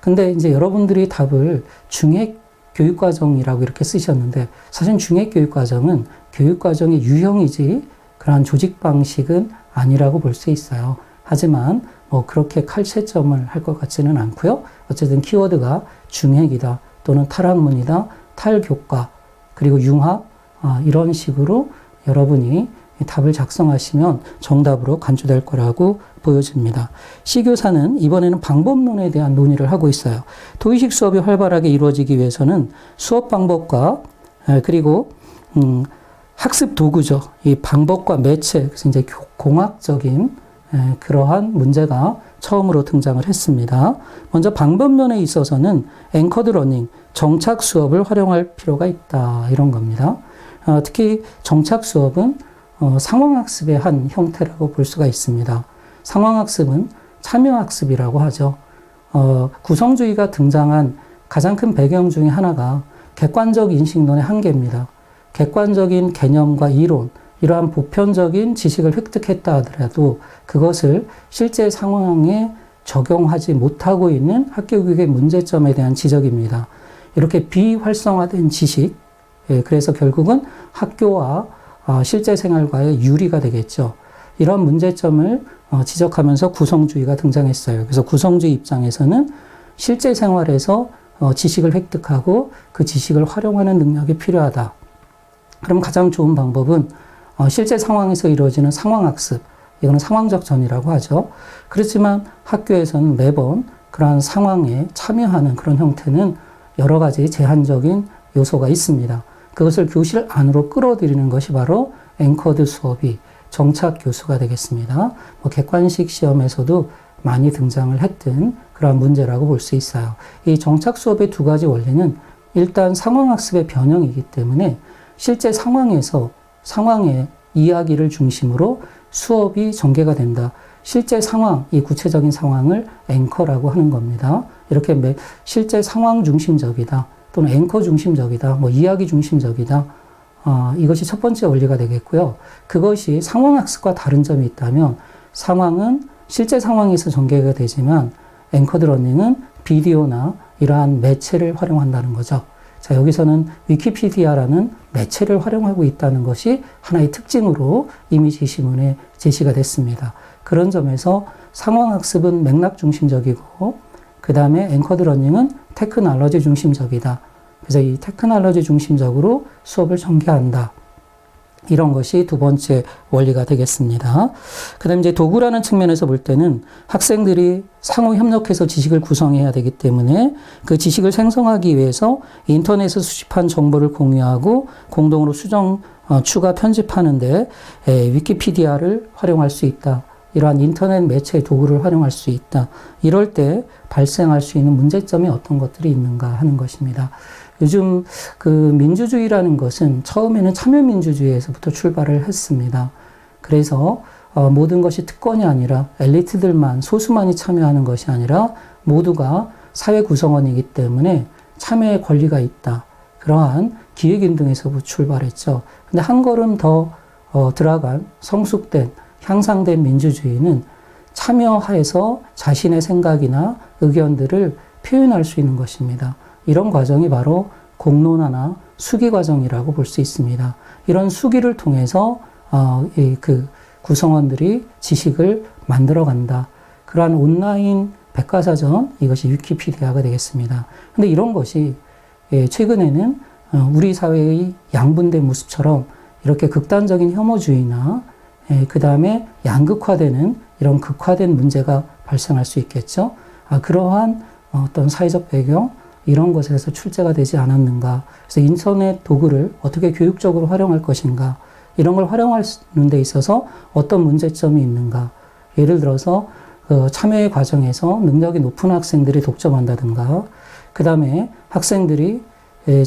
근데 이제 여러분들이 답을 중액 교육과정이라고 이렇게 쓰셨는데, 사실 중액 교육과정은 교육과정의 유형이지 그러한 조직 방식은 아니라고 볼 수 있어요. 하지만 그렇게 칼채점을 할 것 같지는 않고요. 어쨌든 키워드가 중액이다 또는 탈학문이다, 탈교과, 그리고 융합 이런 식으로 여러분이 답을 작성하시면 정답으로 간주될 거라고 보여집니다. C교사는 이번에는 방법론에 대한 논의를 하고 있어요. 도의식 수업이 활발하게 이루어지기 위해서는 수업 방법과 그리고 학습 도구죠. 이 방법과 매체, 그래서 이제 공학적인 그러한 문제가 처음으로 등장을 했습니다. 먼저 방법론에 있어서는 앵커드 러닝, 정착 수업을 활용할 필요가 있다 이런 겁니다. 특히 정착 수업은 상황학습의 한 형태라고 볼 수가 있습니다. 상황학습은 참여학습이라고 하죠. 구성주의가 등장한 가장 큰 배경 중에 하나가 객관적 인식론의 한계입니다. 객관적인 개념과 이론, 이러한 보편적인 지식을 획득했다 하더라도 그것을 실제 상황에 적용하지 못하고 있는 학교교육의 문제점에 대한 지적입니다. 이렇게 비활성화된 지식, 그래서 결국은 학교와 실제 생활과의 유리가 되겠죠. 이런 문제점을 지적하면서 구성주의가 등장했어요. 그래서 구성주의 입장에서는 실제 생활에서 지식을 획득하고 그 지식을 활용하는 능력이 필요하다. 그럼 가장 좋은 방법은 실제 상황에서 이루어지는 상황학습, 이거는 상황적 전이라고 하죠. 그렇지만 학교에서는 매번 그러한 상황에 참여하는 그런 형태는 여러 가지 제한적인 요소가 있습니다. 그것을 교실 안으로 끌어들이는 것이 바로 앵커드 수업이 정착 교수가 되겠습니다. 객관식 시험에서도 많이 등장을 했던 그러한 문제라고 볼 수 있어요. 이 정착 수업의 두 가지 원리는 일단 상황학습의 변형이기 때문에 실제 상황에서 상황의 이야기를 중심으로 수업이 전개가 된다. 실제 상황, 이 구체적인 상황을 앵커라고 하는 겁니다. 이렇게 실제 상황 중심적이다. 또는 앵커 중심적이다, 뭐 이야기 중심적이다. 이것이 첫 번째 원리가 되겠고요. 그것이 상황학습과 다른 점이 있다면 상황은 실제 상황에서 전개가 되지만 앵커드 러닝은 비디오나 이러한 매체를 활용한다는 거죠. 자, 여기서는 위키피디아라는 매체를 활용하고 있다는 것이 하나의 특징으로 이미 제시문에 제시가 됐습니다. 그런 점에서 상황학습은 맥락 중심적이고 그 다음에 앵커드 러닝은 테크놀로지 중심적이다. 그래서 이 테크놀로지 중심적으로 수업을 전개한다. 이런 것이 두 번째 원리가 되겠습니다. 그 다음에 이제 도구라는 측면에서 볼 때는 학생들이 상호 협력해서 지식을 구성해야 되기 때문에 그 지식을 생성하기 위해서 인터넷에서 수집한 정보를 공유하고 공동으로 수정, 추가 편집하는데 위키피디아를 활용할 수 있다. 이러한 인터넷 매체 도구를 활용할 수 있다. 이럴 때 발생할 수 있는 문제점이 어떤 것들이 있는가 하는 것입니다. 요즘 그 민주주의라는 것은 처음에는 참여민주주의에서부터 출발을 했습니다. 그래서 모든 것이 특권이 아니라 엘리트들만, 소수만이 참여하는 것이 아니라 모두가 사회 구성원이기 때문에 참여의 권리가 있다. 그러한 기획인등에서부터 출발했죠. 근데 한 걸음 더 들어간 성숙된, 향상된 민주주의는 참여해서 자신의 생각이나 의견들을 표현할 수 있는 것입니다. 이런 과정이 바로 공론화나 수기 과정이라고 볼 수 있습니다. 이런 수기를 통해서 그 구성원들이 지식을 만들어간다. 그러한 온라인 백과사전, 이것이 위키피디아가 되겠습니다. 근데 이런 것이 최근에는 우리 사회의 양분된 모습처럼 이렇게 극단적인 혐오주의나 그 다음에 양극화되는 이런 극화된 문제가 발생할 수 있겠죠. 그러한 어떤 사회적 배경, 이런 것에서 출제가 되지 않았는가. 그래서 인터넷 도구를 어떻게 교육적으로 활용할 것인가. 이런 걸 활용하는 데 있어서 어떤 문제점이 있는가. 예를 들어서 참여의 과정에서 능력이 높은 학생들이 독점한다든가, 그 다음에 학생들이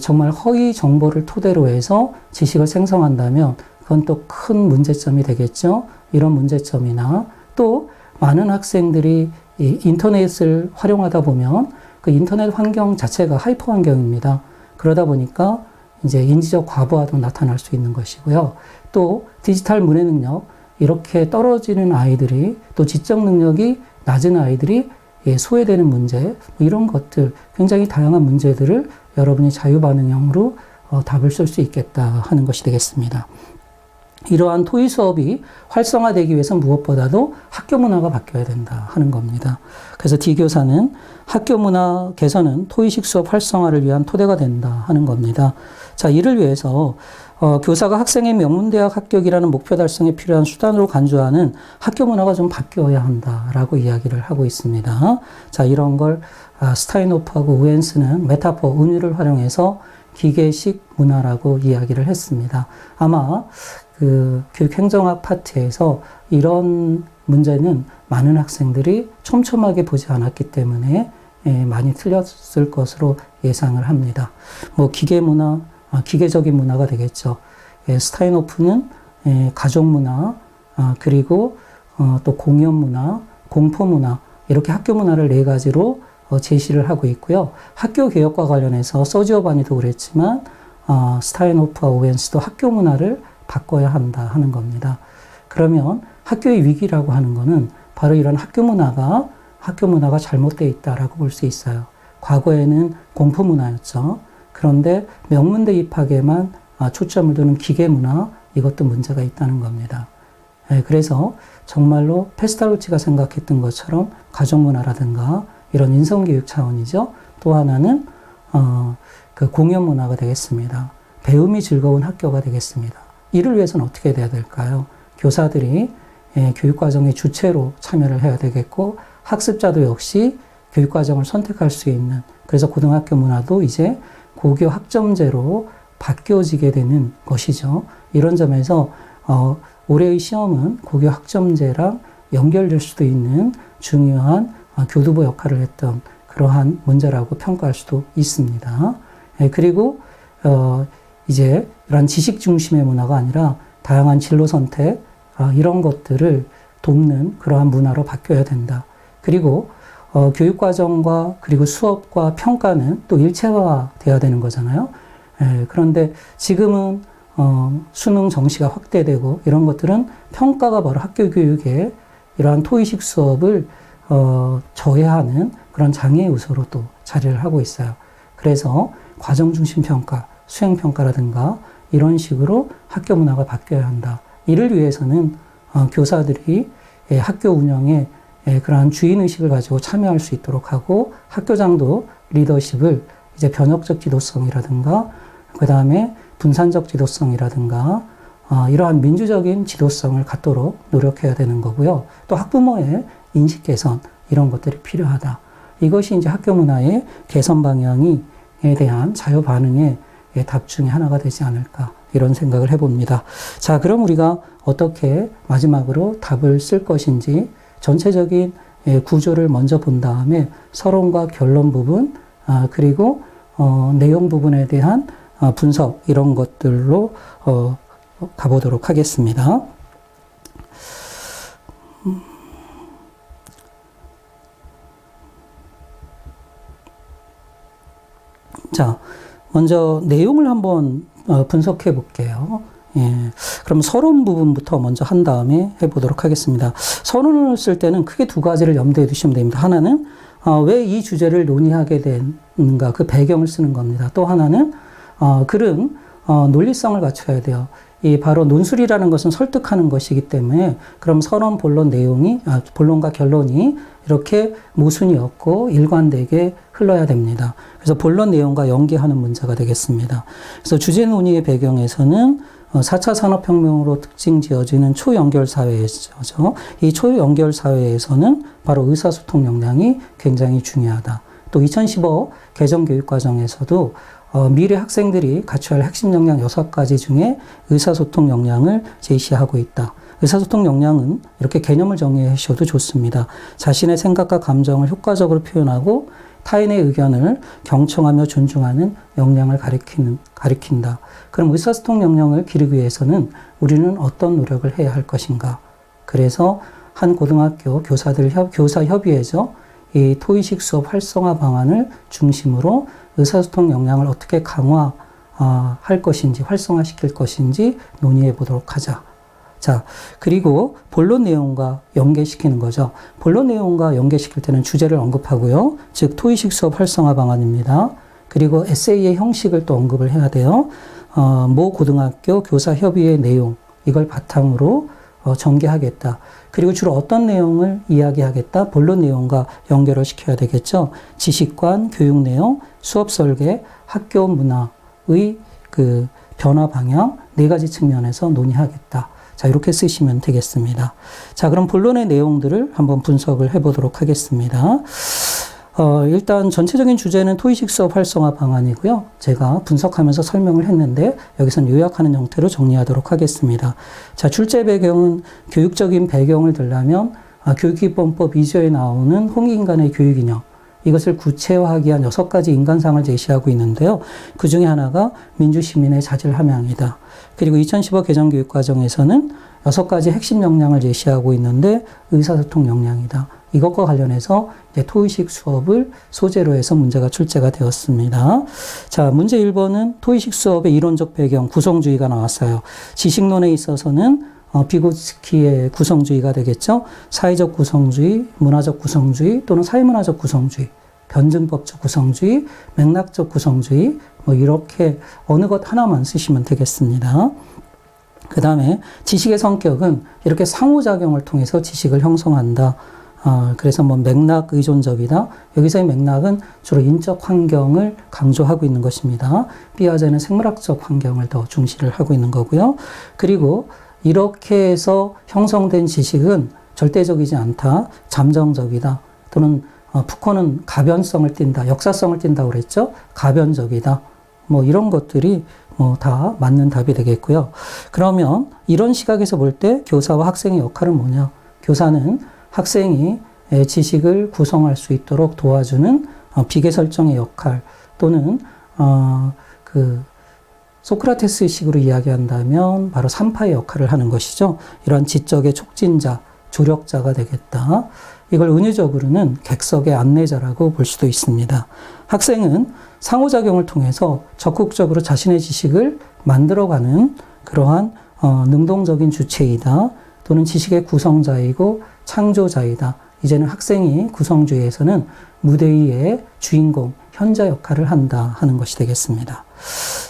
정말 허위 정보를 토대로 해서 지식을 생성한다면 그건 또 큰 문제점이 되겠죠. 이런 문제점이나 또 많은 학생들이 인터넷을 활용하다 보면 그 인터넷 환경 자체가 하이퍼 환경입니다. 그러다 보니까 이제 인지적 과부하도 나타날 수 있는 것이고요. 또 디지털 문해 능력, 이렇게 떨어지는 아이들이, 또 지적 능력이 낮은 아이들이 소외되는 문제, 이런 것들, 굉장히 다양한 문제들을 여러분이 자유반응형으로 답을 쓸 수 있겠다 하는 것이 되겠습니다. 이러한 토의 수업이 활성화되기 위해서 무엇보다도 학교 문화가 바뀌어야 된다 하는 겁니다. 그래서 D교사는 학교 문화 개선은 토의식 수업 활성화를 위한 토대가 된다 하는 겁니다. 자, 이를 위해서 교사가 학생의 명문대학 합격이라는 목표 달성에 필요한 수단으로 간주하는 학교 문화가 좀 바뀌어야 한다라고 이야기를 하고 있습니다. 자, 이런 걸 스타인호프하고 우엔스는 메타포, 은유를 활용해서 기계식 문화라고 이야기를 했습니다. 아마 그 교육행정학 파트에서 이런 문제는 많은 학생들이 촘촘하게 보지 않았기 때문에 많이 틀렸을 것으로 예상을 합니다. 뭐 기계 문화, 기계적인 문화가 되겠죠. 스타인호프는 가족 문화, 그리고 또 공연 문화, 공포 문화, 이렇게 학교 문화를 네 가지로 제시를 하고 있고요. 학교 개혁과 관련해서 서지어바니도 그랬지만 스타인호프와 오웬스도 학교 문화를 바꿔야 한다 하는 겁니다. 그러면 학교의 위기라고 하는 것은 바로 이런 학교 문화가 잘못되어 있다라고 볼 수 있어요. 과거에는 공포 문화였죠. 그런데 명문대 입학에만 초점을 두는 기계 문화, 이것도 문제가 있다는 겁니다. 그래서 정말로 페스타로치가 생각했던 것처럼 가족 문화라든가 이런 인성교육 차원이죠. 또 하나는 그 공연 문화가 되겠습니다. 배움이 즐거운 학교가 되겠습니다. 이를 위해서는 어떻게 돼야 될까요? 교사들이 교육과정의 주체로 참여를 해야 되겠고, 학습자도 역시 교육과정을 선택할 수 있는, 그래서 고등학교 문화도 이제 고교 학점제로 바뀌어지게 되는 것이죠. 이런 점에서 올해의 시험은 고교 학점제랑 연결될 수도 있는 중요한 교두보 역할을 했던 그러한 문제라고 평가할 수도 있습니다. 그리고 이제 이런 지식 중심의 문화가 아니라 다양한 진로 선택, 이런 것들을 돕는 그러한 문화로 바뀌어야 된다. 그리고 교육과정과 그리고 수업과 평가는 또 일체화돼야 되는 거잖아요. 그런데 지금은 수능 정시가 확대되고 이런 것들은 평가가 바로 학교 교육의 이러한 토의식 수업을 저해하는 그런 장애 요소로 또 자리를 하고 있어요. 그래서 과정 중심 평가, 수행 평가라든가 이런 식으로 학교 문화가 바뀌어야 한다. 이를 위해서는 교사들이 학교 운영에 그러한 주인의식을 가지고 참여할 수 있도록 하고 학교장도 리더십을 이제 변혁적 지도성이라든가 그 다음에 분산적 지도성이라든가 이러한 민주적인 지도성을 갖도록 노력해야 되는 거고요. 또 학부모의 인식 개선 이런 것들이 필요하다. 이것이 이제 학교 문화의 개선 방향에 대한 자유 반응의 답 중에 하나가 되지 않을까 이런 생각을 해봅니다. 자, 그럼 우리가 어떻게 마지막으로 답을 쓸 것인지 전체적인 구조를 먼저 본 다음에 서론과 결론 부분 그리고 내용 부분에 대한 분석 이런 것들로 가보도록 하겠습니다. 자, 먼저 내용을 한번 분석해 볼게요. 그럼 서론 부분부터 먼저 한 다음에 해보도록 하겠습니다. 서론을 쓸 때는 크게 두 가지를 염두에 두시면 됩니다. 하나는 왜 이 주제를 논의하게 됐는가 그 배경을 쓰는 겁니다. 또 하나는 글은 논리성을 갖춰야 돼요. 이 바로 논술이라는 것은 설득하는 것이기 때문에 그럼 서론, 본론 내용이 본론과 결론이 이렇게 모순이 없고 일관되게 흘러야 됩니다. 그래서 본론 내용과 연계하는 문제가 되겠습니다. 그래서 주제 논의의 배경에서는 4차 산업혁명으로 특징 지어지는 초연결 사회죠. 이 초연결 사회에서는 바로 의사소통 역량이 굉장히 중요하다. 또 2015 개정교육과정에서도 미래 학생들이 갖춰야 할 핵심 역량 6가지 중에 의사소통 역량을 제시하고 있다. 의사소통 역량은 이렇게 개념을 정리해 주셔도 좋습니다. 자신의 생각과 감정을 효과적으로 표현하고 타인의 의견을 경청하며 존중하는 역량을 가리킨다. 그럼 의사소통 역량을 기르기 위해서는 우리는 어떤 노력을 해야 할 것인가? 그래서 한 고등학교 교사협의회죠. 이 토의식 수업 활성화 방안을 중심으로 의사소통 역량을 어떻게 강화할 것인지, 활성화시킬 것인지 논의해 보도록 하자. 자, 그리고 본론 내용과 연계시키는 거죠. 본론 내용과 연계시킬 때는 주제를 언급하고요. 즉, 토의식 수업 활성화 방안입니다. 그리고 에세이의 형식을 또 언급을 해야 돼요. 모 고등학교 교사협의회 내용, 이걸 바탕으로 전개하겠다. 그리고 주로 어떤 내용을 이야기하겠다? 본론 내용과 연결을 시켜야 되겠죠. 지식관, 교육 내용, 수업 설계, 학교 문화의 그 변화 방향 4가지 측면에서 논의하겠다. 자, 이렇게 쓰시면 되겠습니다. 자, 그럼 본론의 내용들을 한번 분석을 해보도록 하겠습니다. 일단 전체적인 주제는 토의식 수업 활성화 방안이고요. 제가 분석하면서 설명을 했는데 여기서는 요약하는 형태로 정리하도록 하겠습니다. 자, 출제 배경은 교육적인 배경을 들려면 교육기본법 2조에 나오는 홍익인간의 교육이념, 이것을 구체화하기 위한 6가지 인간상을 제시하고 있는데요. 그 중에 하나가 민주시민의 자질함양이다. 그리고 2015 개정교육과정에서는 6가지 핵심 역량을 제시하고 있는데 의사소통 역량이다. 이것과 관련해서 이제 토의식 수업을 소재로 해서 문제가 출제가 되었습니다. 자, 문제 1번은 토의식 수업의 이론적 배경, 구성주의가 나왔어요. 지식론에 있어서는 비고츠키의 구성주의가 되겠죠. 사회적 구성주의, 문화적 구성주의 또는 사회문화적 구성주의, 변증법적 구성주의, 맥락적 구성주의, 뭐 이렇게 어느 것 하나만 쓰시면 되겠습니다. 그 다음에 지식의 성격은 이렇게 상호작용을 통해서 지식을 형성한다. 그래서 뭐 맥락 의존적이다. 여기서의 맥락은 주로 인적 환경을 강조하고 있는 것입니다. 피아제는 생물학적 환경을 더 중시를 하고 있는 거고요. 그리고 이렇게 해서 형성된 지식은 절대적이지 않다. 잠정적이다. 또는 푸코는 가변성을 띈다. 역사성을 띈다고 그랬죠. 가변적이다. 뭐 이런 것들이 뭐 다 맞는 답이 되겠고요. 그러면 이런 시각에서 볼 때 교사와 학생의 역할은 뭐냐? 교사는 학생이 지식을 구성할 수 있도록 도와주는 비계 설정의 역할 또는 소크라테스식으로 이야기한다면 바로 삼파의 역할을 하는 것이죠. 이러한 지적의 촉진자, 조력자가 되겠다. 이걸 은유적으로는 객석의 안내자라고 볼 수도 있습니다. 학생은 상호작용을 통해서 적극적으로 자신의 지식을 만들어가는 그러한 능동적인 주체이다. 또는 지식의 구성자이고 창조자이다. 이제는 학생이 구성주의에서는 무대 위의 주인공, 현자 역할을 한다 하는 것이 되겠습니다.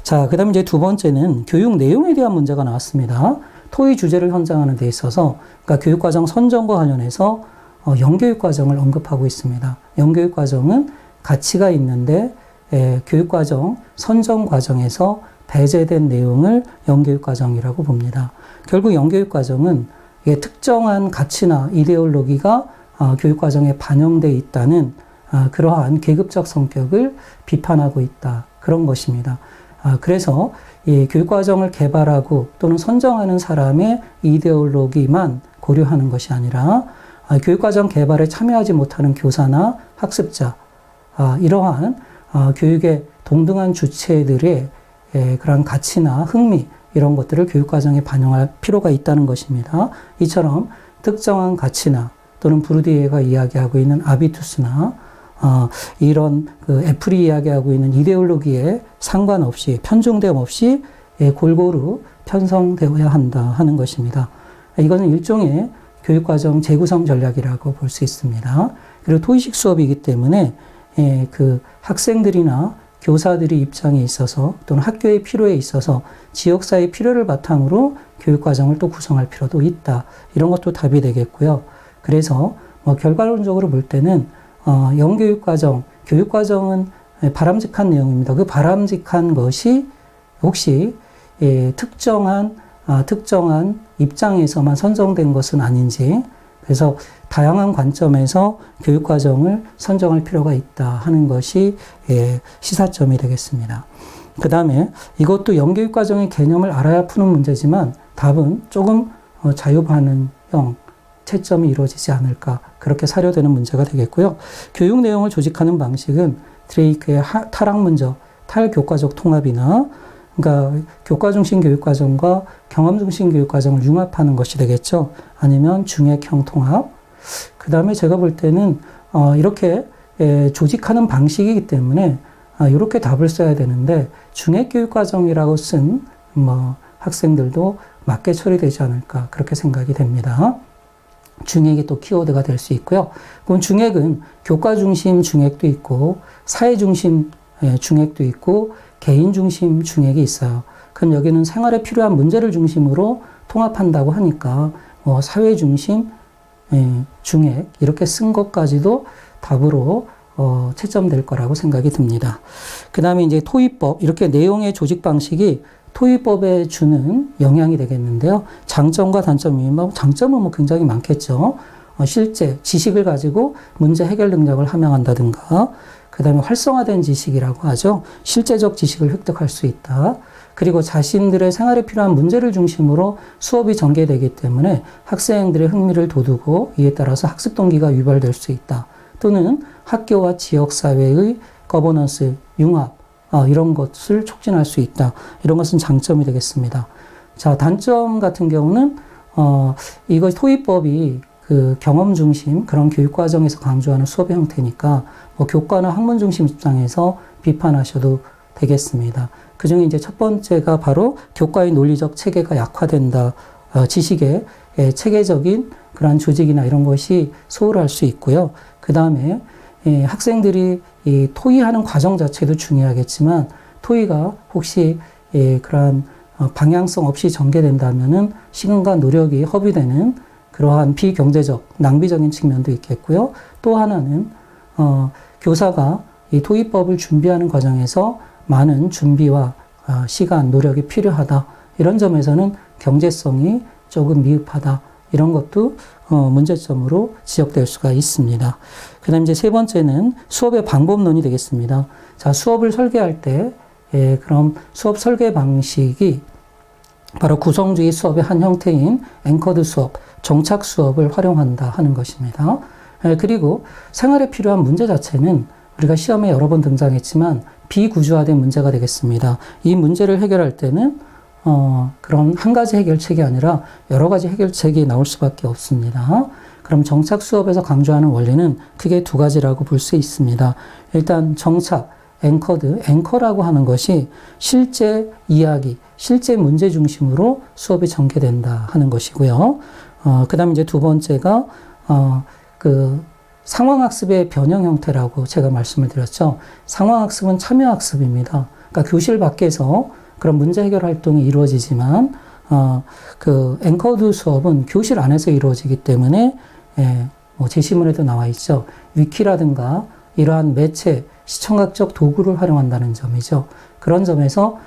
자, 그 다음에 이제 두 번째는 교육 내용에 대한 문제가 나왔습니다. 토의 주제를 선정하는 데 있어서, 그러니까 교육과정 선정과 관련해서 영교육과정을 언급하고 있습니다. 영교육과정은 가치가 있는데 교육과정 선정 과정에서 배제된 내용을 영교육과정이라고 봅니다. 결국 영교육과정은 특정한 가치나 이데올로기가 교육과정에 반영되어 있다는 그러한 계급적 성격을 비판하고 있다. 그런 것입니다. 그래서 이 교육과정을 개발하고 또는 선정하는 사람의 이데올로기만 고려하는 것이 아니라 교육과정 개발에 참여하지 못하는 교사나 학습자, 이러한 교육의 동등한 주체들의 그런 가치나 흥미, 이런 것들을 교육과정에 반영할 필요가 있다는 것입니다. 이처럼 특정한 가치나 또는 부르디에가 이야기하고 있는 아비투스나 이런 그 애플이 이야기하고 있는 이데올로기에 상관없이 편중됨 없이 골고루 편성되어야 한다 하는 것입니다. 이것은 일종의 교육과정 재구성 전략이라고 볼 수 있습니다. 그리고 토의식 수업이기 때문에 그 학생들이나 교사들이 입장에 있어서 또는 학교의 필요에 있어서 지역사회의 필요를 바탕으로 교육과정을 또 구성할 필요도 있다. 이런 것도 답이 되겠고요. 그래서 결과론적으로 볼 때는 영교육과정, 교육과정은 바람직한 내용입니다. 그 바람직한 것이 혹시 특정한 입장에서만 선정된 것은 아닌지, 그래서 다양한 관점에서 교육과정을 선정할 필요가 있다 하는 것이 시사점이 되겠습니다. 그 다음에 이것도 영교육과정의 개념을 알아야 푸는 문제지만 답은 조금 자유반응형 채점이 이루어지지 않을까, 그렇게 사료되는 문제가 되겠고요. 교육 내용을 조직하는 방식은 드레이크의 타락문적, 탈교과적 통합이나, 그러니까 교과 중심 교육과정과 경험 중심 교육과정을 융합하는 것이 되겠죠. 아니면 중액형 통합. 그 다음에 제가 볼 때는 이렇게 조직하는 방식이기 때문에 이렇게 답을 써야 되는데 중액교육과정이라고 쓴 학생들도 맞게 처리되지 않을까, 그렇게 생각이 됩니다. 중액이 또 키워드가 될 수 있고요. 그럼 중액은 교과 중심 중액도 있고 사회 중심 중액도 있고 개인 중심 중액이 있어요. 그럼 여기는 생활에 필요한 문제를 중심으로 통합한다고 하니까 사회 중심 중액 이렇게 쓴 것까지도 답으로 채점될 거라고 생각이 듭니다. 그 다음에 이제 토의법, 이렇게 내용의 조직 방식이 토의법에 주는 영향이 되겠는데요. 장점과 단점이, 장점은 굉장히 많겠죠. 실제 지식을 가지고 문제 해결 능력을 함양한다든가, 그 다음에 활성화된 지식이라고 하죠. 실제적 지식을 획득할 수 있다. 그리고 자신들의 생활에 필요한 문제를 중심으로 수업이 전개되기 때문에 학생들의 흥미를 돋우고 이에 따라서 학습 동기가 유발될 수 있다. 또는 학교와 지역사회의 거버넌스, 융합, 이런 것을 촉진할 수 있다. 이런 것은 장점이 되겠습니다. 자, 단점 같은 경우는, 이거 토의법이 그 경험 중심, 그런 교육과정에서 강조하는 수업의 형태니까, 교과나 학문 중심 입장에서 비판하셔도 되겠습니다. 그 중에 이제 첫 번째가 바로 교과의 논리적 체계가 약화된다. 지식의 체계적인 그러한 조직이나 이런 것이 소홀할 수 있고요. 그 다음에 학생들이 이 토의하는 과정 자체도 중요하겠지만 토의가 혹시 그러한 방향성 없이 전개된다면은 시간과 노력이 허비되는 그러한 비경제적, 낭비적인 측면도 있겠고요. 또 하나는 교사가 이 토의법을 준비하는 과정에서 많은 준비와 시간, 노력이 필요하다. 이런 점에서는 경제성이 조금 미흡하다. 이런 것도 문제점으로 지적될 수가 있습니다. 그 다음 이제 세 번째는 수업의 방법론이 되겠습니다. 자, 수업을 설계할 때, 그럼 수업 설계 방식이 바로 구성주의 수업의 한 형태인 앵커드 수업, 정착 수업을 활용한다 하는 것입니다. 그리고 생활에 필요한 문제 자체는 우리가 시험에 여러 번 등장했지만 비구조화된 문제가 되겠습니다. 이 문제를 해결할 때는 그런 한 가지 해결책이 아니라 여러 가지 해결책이 나올 수밖에 없습니다. 그럼 정착 수업에서 강조하는 원리는 크게 두 가지라고 볼 수 있습니다. 일단 정착, 앵커라고 하는 것이 실제 이야기, 실제 문제 중심으로 수업이 전개된다 하는 것이고요. 그 다음에 이제 두 번째가, 상황학습의 변형 형태라고 제가 말씀을 드렸죠. 상황학습은 참여학습입니다. 그러니까 교실 밖에서 그런 문제 해결 활동이 이루어지지만, 앵커드 수업은 교실 안에서 이루어지기 때문에, 제시문에도 나와 있죠. 위키라든가 이러한 매체, 시청학적 도구를 활용한다는 점이죠. 그런 점에서,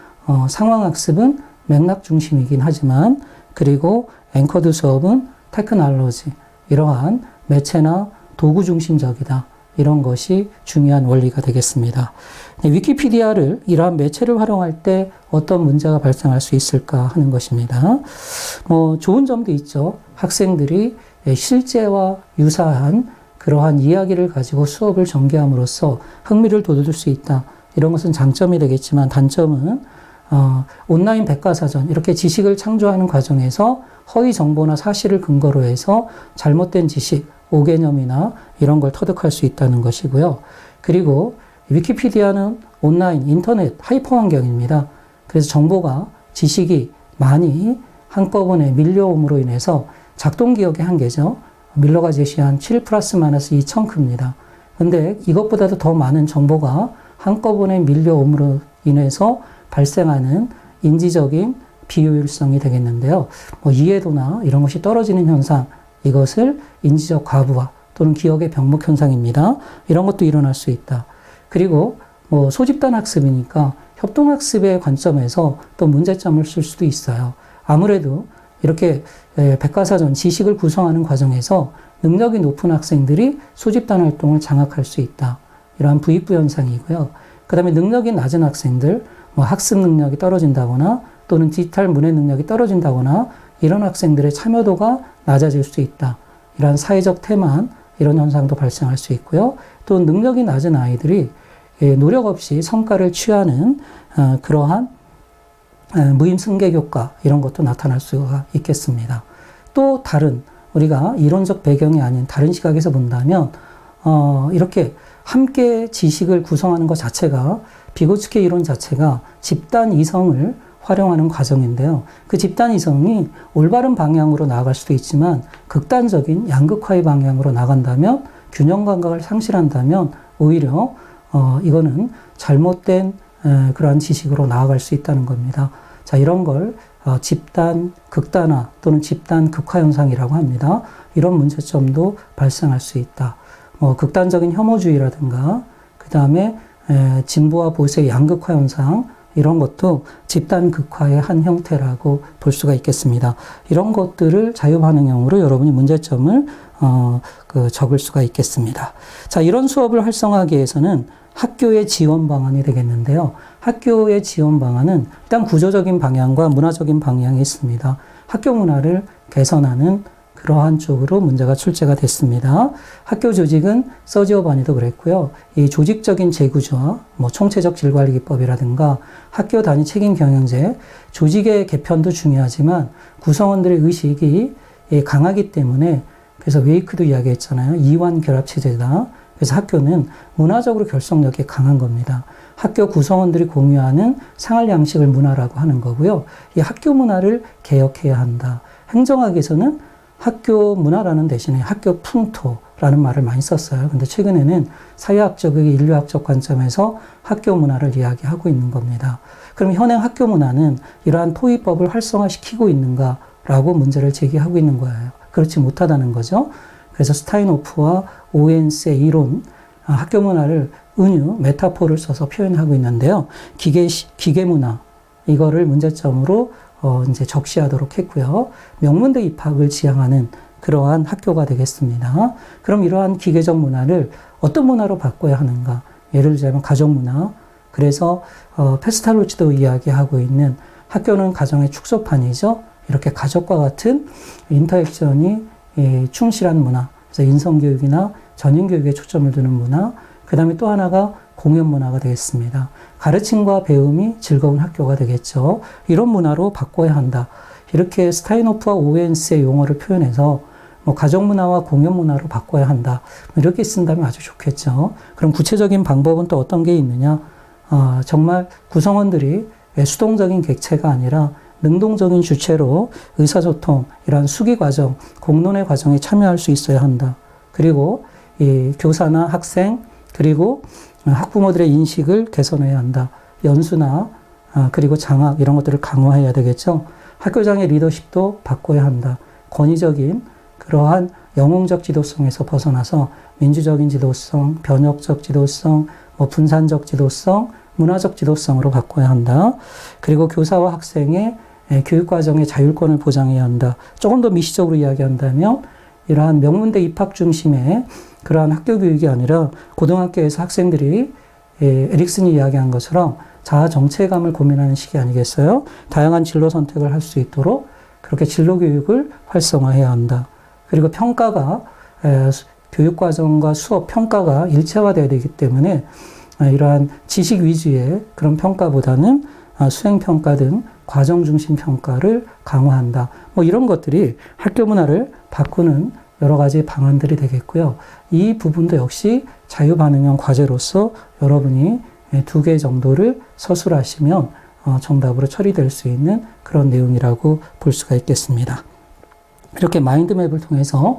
상황학습은 맥락 중심이긴 하지만, 그리고 앵커드 수업은 테크놀로지, 이러한 매체나 도구 중심적이다. 이런 것이 중요한 원리가 되겠습니다. 위키피디아를 이러한 매체를 활용할 때 어떤 문제가 발생할 수 있을까 하는 것입니다. 좋은 점도 있죠. 학생들이 실제와 유사한 그러한 이야기를 가지고 수업을 전개함으로써 흥미를 돋울 수 있다. 이런 것은 장점이 되겠지만 단점은 온라인 백과사전 이렇게 지식을 창조하는 과정에서 허위 정보나 사실을 근거로 해서 잘못된 지식, 오개념이나 이런 걸 터득할 수 있다는 것이고요. 그리고 위키피디아는 온라인, 인터넷, 하이퍼 환경입니다. 그래서 정보가, 지식이 많이 한꺼번에 밀려옴으로 인해서 작동 기억의 한계죠. 밀러가 제시한 7+-2,000큽니다. 근데 이것보다도 더 많은 정보가 한꺼번에 밀려옴으로 인해서 발생하는 인지적인 비효율성이 되겠는데요. 이해도나 이런 것이 떨어지는 현상, 이것을 인지적 과부하 또는 기억의 병목 현상입니다. 이런 것도 일어날 수 있다. 그리고 소집단 학습이니까 협동학습의 관점에서 또 문제점을 쓸 수도 있어요. 아무래도 이렇게 백과사전 지식을 구성하는 과정에서 능력이 높은 학생들이 소집단 활동을 장악할 수 있다. 이러한 부익부 현상이고요. 그 다음에 능력이 낮은 학생들, 학습 능력이 떨어진다거나 또는 디지털 문해 능력이 떨어진다거나 이런 학생들의 참여도가 낮아질 수 있다. 이러한 사회적 태만, 이런 현상도 발생할 수 있고요. 또 능력이 낮은 아이들이 노력 없이 성과를 취하는 그러한 무임 승객 효과 이런 것도 나타날 수가 있겠습니다. 또 다른 우리가 이론적 배경이 아닌 다른 시각에서 본다면 이렇게 함께 지식을 구성하는 것 자체가 비고츠키 이론 자체가 집단 이성을 활용하는 과정인데요. 그 집단 이성이 올바른 방향으로 나아갈 수도 있지만 극단적인 양극화의 방향으로 나간다면 균형 감각을 상실한다면 오히려 이거는 잘못된 그러한 지식으로 나아갈 수 있다는 겁니다. 자, 이런 걸 집단 극단화 또는 집단 극화 현상이라고 합니다. 이런 문제점도 발생할 수 있다. 극단적인 혐오주의라든가 그 다음에 진보와 보수의 양극화 현상 이런 것도 집단 극화의 한 형태라고 볼 수가 있겠습니다. 이런 것들을 자유반응형으로 여러분이 문제점을 적을 수가 있겠습니다. 자, 이런 수업을 활성화하기 위해서는 학교의 지원 방안이 되겠는데요. 학교의 지원 방안은 일단 구조적인 방향과 문화적인 방향이 있습니다. 학교 문화를 개선하는 그러한 쪽으로 문제가 출제가 됐습니다. 학교 조직은 서지어바니도 그랬고요. 이 조직적인 재구조와 총체적 질관리기법이라든가 학교 단위 책임 경영제, 조직의 개편도 중요하지만 구성원들의 의식이 강하기 때문에 그래서 웨이크도 이야기했잖아요. 이완 결합 체제다. 그래서 학교는 문화적으로 결속력이 강한 겁니다. 학교 구성원들이 공유하는 생활 양식을 문화라고 하는 거고요. 이 학교 문화를 개혁해야 한다. 행정학에서는 학교 문화라는 대신에 학교 풍토라는 말을 많이 썼어요. 근데 최근에는 사회학적, 인류학적 관점에서 학교 문화를 이야기하고 있는 겁니다. 그럼 현행 학교 문화는 이러한 토의법을 활성화시키고 있는가라고 문제를 제기하고 있는 거예요. 그렇지 못하다는 거죠. 그래서 스타인호프와 오웬스의 이론, 학교 문화를 은유, 메타포를 써서 표현하고 있는데요. 기계 문화, 이거를 문제점으로 이제 적시하도록 했고요. 명문대 입학을 지향하는 그러한 학교가 되겠습니다. 그럼 이러한 기계적 문화를 어떤 문화로 바꿔야 하는가? 예를 들자면 가족 문화. 그래서 페스탈로치도 이야기하고 있는 학교는 가정의 축소판이죠. 이렇게 가족과 같은 인터액션이 충실한 문화. 그래서 인성교육이나 전인교육에 초점을 두는 문화. 그 다음에 또 하나가 공연 문화가 되겠습니다. 가르침과 배움이 즐거운 학교가 되겠죠. 이런 문화로 바꿔야 한다. 이렇게 스타인호프와 오웬스의 용어를 표현해서 뭐 가정문화와 공연문화로 바꿔야 한다. 이렇게 쓴다면 아주 좋겠죠. 그럼 구체적인 방법은 또 어떤 게 있느냐? 정말 구성원들이 수동적인 객체가 아니라 능동적인 주체로 의사소통, 이러한 수기 과정, 공론의 과정에 참여할 수 있어야 한다. 그리고 이 교사나 학생, 그리고 학부모들의 인식을 개선해야 한다. 연수나 그리고 장학 이런 것들을 강화해야 되겠죠. 학교장의 리더십도 바꿔야 한다. 권위적인 그러한 영웅적 지도성에서 벗어나서 민주적인 지도성, 변혁적 지도성, 뭐 분산적 지도성, 문화적 지도성으로 바꿔야 한다. 그리고 교사와 학생의 교육과정의 자율권을 보장해야 한다. 조금 더 미시적으로 이야기한다면 이러한 명문대 입학 중심의 그러한 학교 교육이 아니라 고등학교에서 학생들이 에릭슨이 이야기한 것처럼 자아 정체감을 고민하는 시기 아니겠어요? 다양한 진로 선택을 할 수 있도록 그렇게 진로 교육을 활성화해야 한다. 그리고 평가가 교육과정과 수업 평가가 일체화되어야 되기 때문에 이러한 지식 위주의 그런 평가보다는 수행평가 등 과정 중심 평가를 강화한다. 뭐 이런 것들이 학교 문화를 바꾸는 여러 가지 방안들이 되겠고요. 이 부분도 역시 자유반응형 과제로서 여러분이 2개 정도를 서술하시면 정답으로 처리될 수 있는 그런 내용이라고 볼 수가 있겠습니다. 이렇게 마인드맵을 통해서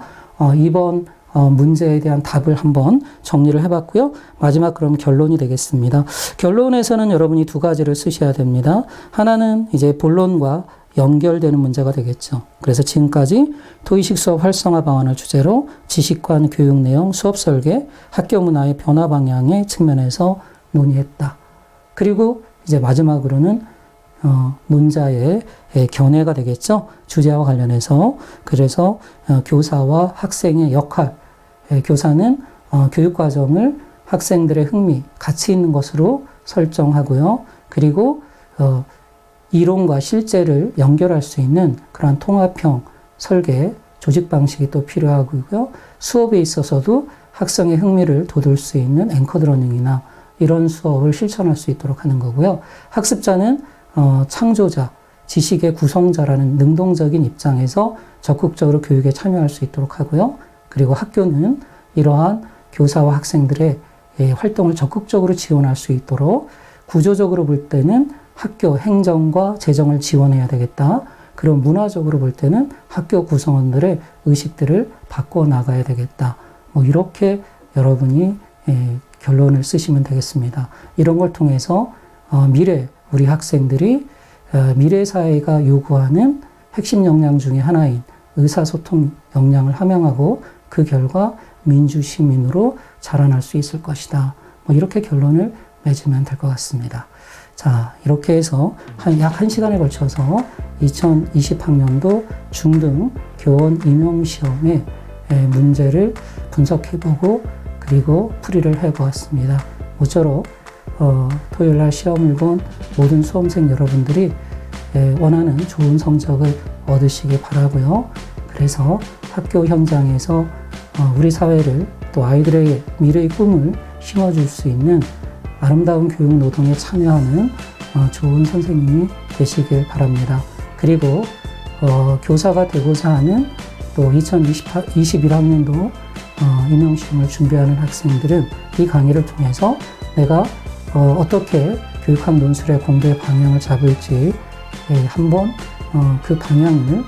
이번 문제에 대한 답을 한번 정리를 해봤고요. 마지막 그럼 결론이 되겠습니다. 결론에서는 여러분이 2가지를 쓰셔야 됩니다. 하나는 이제 본론과 연결되는 문제가 되겠죠. 그래서 지금까지 토의식 수업 활성화 방안을 주제로 지식관 교육 내용, 수업 설계, 학교 문화의 변화 방향의 측면에서 논의했다. 그리고 이제 마지막으로는 논자의 견해가 되겠죠. 주제와 관련해서. 그래서 교사와 학생의 역할, 교사는 교육과정을 학생들의 흥미, 가치 있는 것으로 설정하고요. 그리고 이론과 실제를 연결할 수 있는 그러한 통합형 설계, 조직 방식이 또 필요하고요. 수업에 있어서도 학생의 흥미를 돋울 수 있는 앵커드 러닝이나 이런 수업을 실천할 수 있도록 하는 거고요. 학습자는 창조자, 지식의 구성자라는 능동적인 입장에서 적극적으로 교육에 참여할 수 있도록 하고요. 그리고 학교는 이러한 교사와 학생들의 활동을 적극적으로 지원할 수 있도록 구조적으로 볼 때는 학교 행정과 재정을 지원해야 되겠다. 그리고 문화적으로 볼 때는 학교 구성원들의 의식들을 바꿔 나가야 되겠다. 뭐 이렇게 여러분이 결론을 쓰시면 되겠습니다. 이런 걸 통해서 미래 우리 학생들이 미래 사회가 요구하는 핵심 역량 중에 하나인 의사소통 역량을 함양하고 그 결과 민주시민으로 자라날 수 있을 것이다. 뭐 이렇게 결론을 맺으면 될 것 같습니다. 자, 이렇게 해서 약 1시간에 걸쳐서 2020학년도 중등 교원 임용시험의 문제를 분석해보고 그리고 풀이를 해보았습니다. 모쪼록 토요일날 시험을 본 모든 수험생 여러분들이 원하는 좋은 성적을 얻으시기 바라고요. 그래서 학교 현장에서 우리 사회를 또 아이들의 미래의 꿈을 심어줄 수 있는 아름다운 교육 노동에 참여하는 좋은 선생님이 되시길 바랍니다. 그리고 교사가 되고자 하는 또 2021학년도 임용시험을 준비하는 학생들은 이 강의를 통해서 내가 어떻게 교육학 논술의 공부의 방향을 잡을지 한번 그 방향을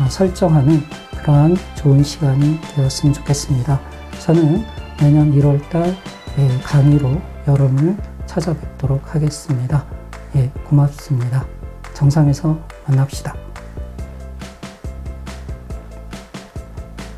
설정하는 그러한 좋은 시간이 되었으면 좋겠습니다. 저는 내년 1월달 강의로 여러분을 찾아뵙도록 하겠습니다. 고맙습니다. 정상에서 만납시다.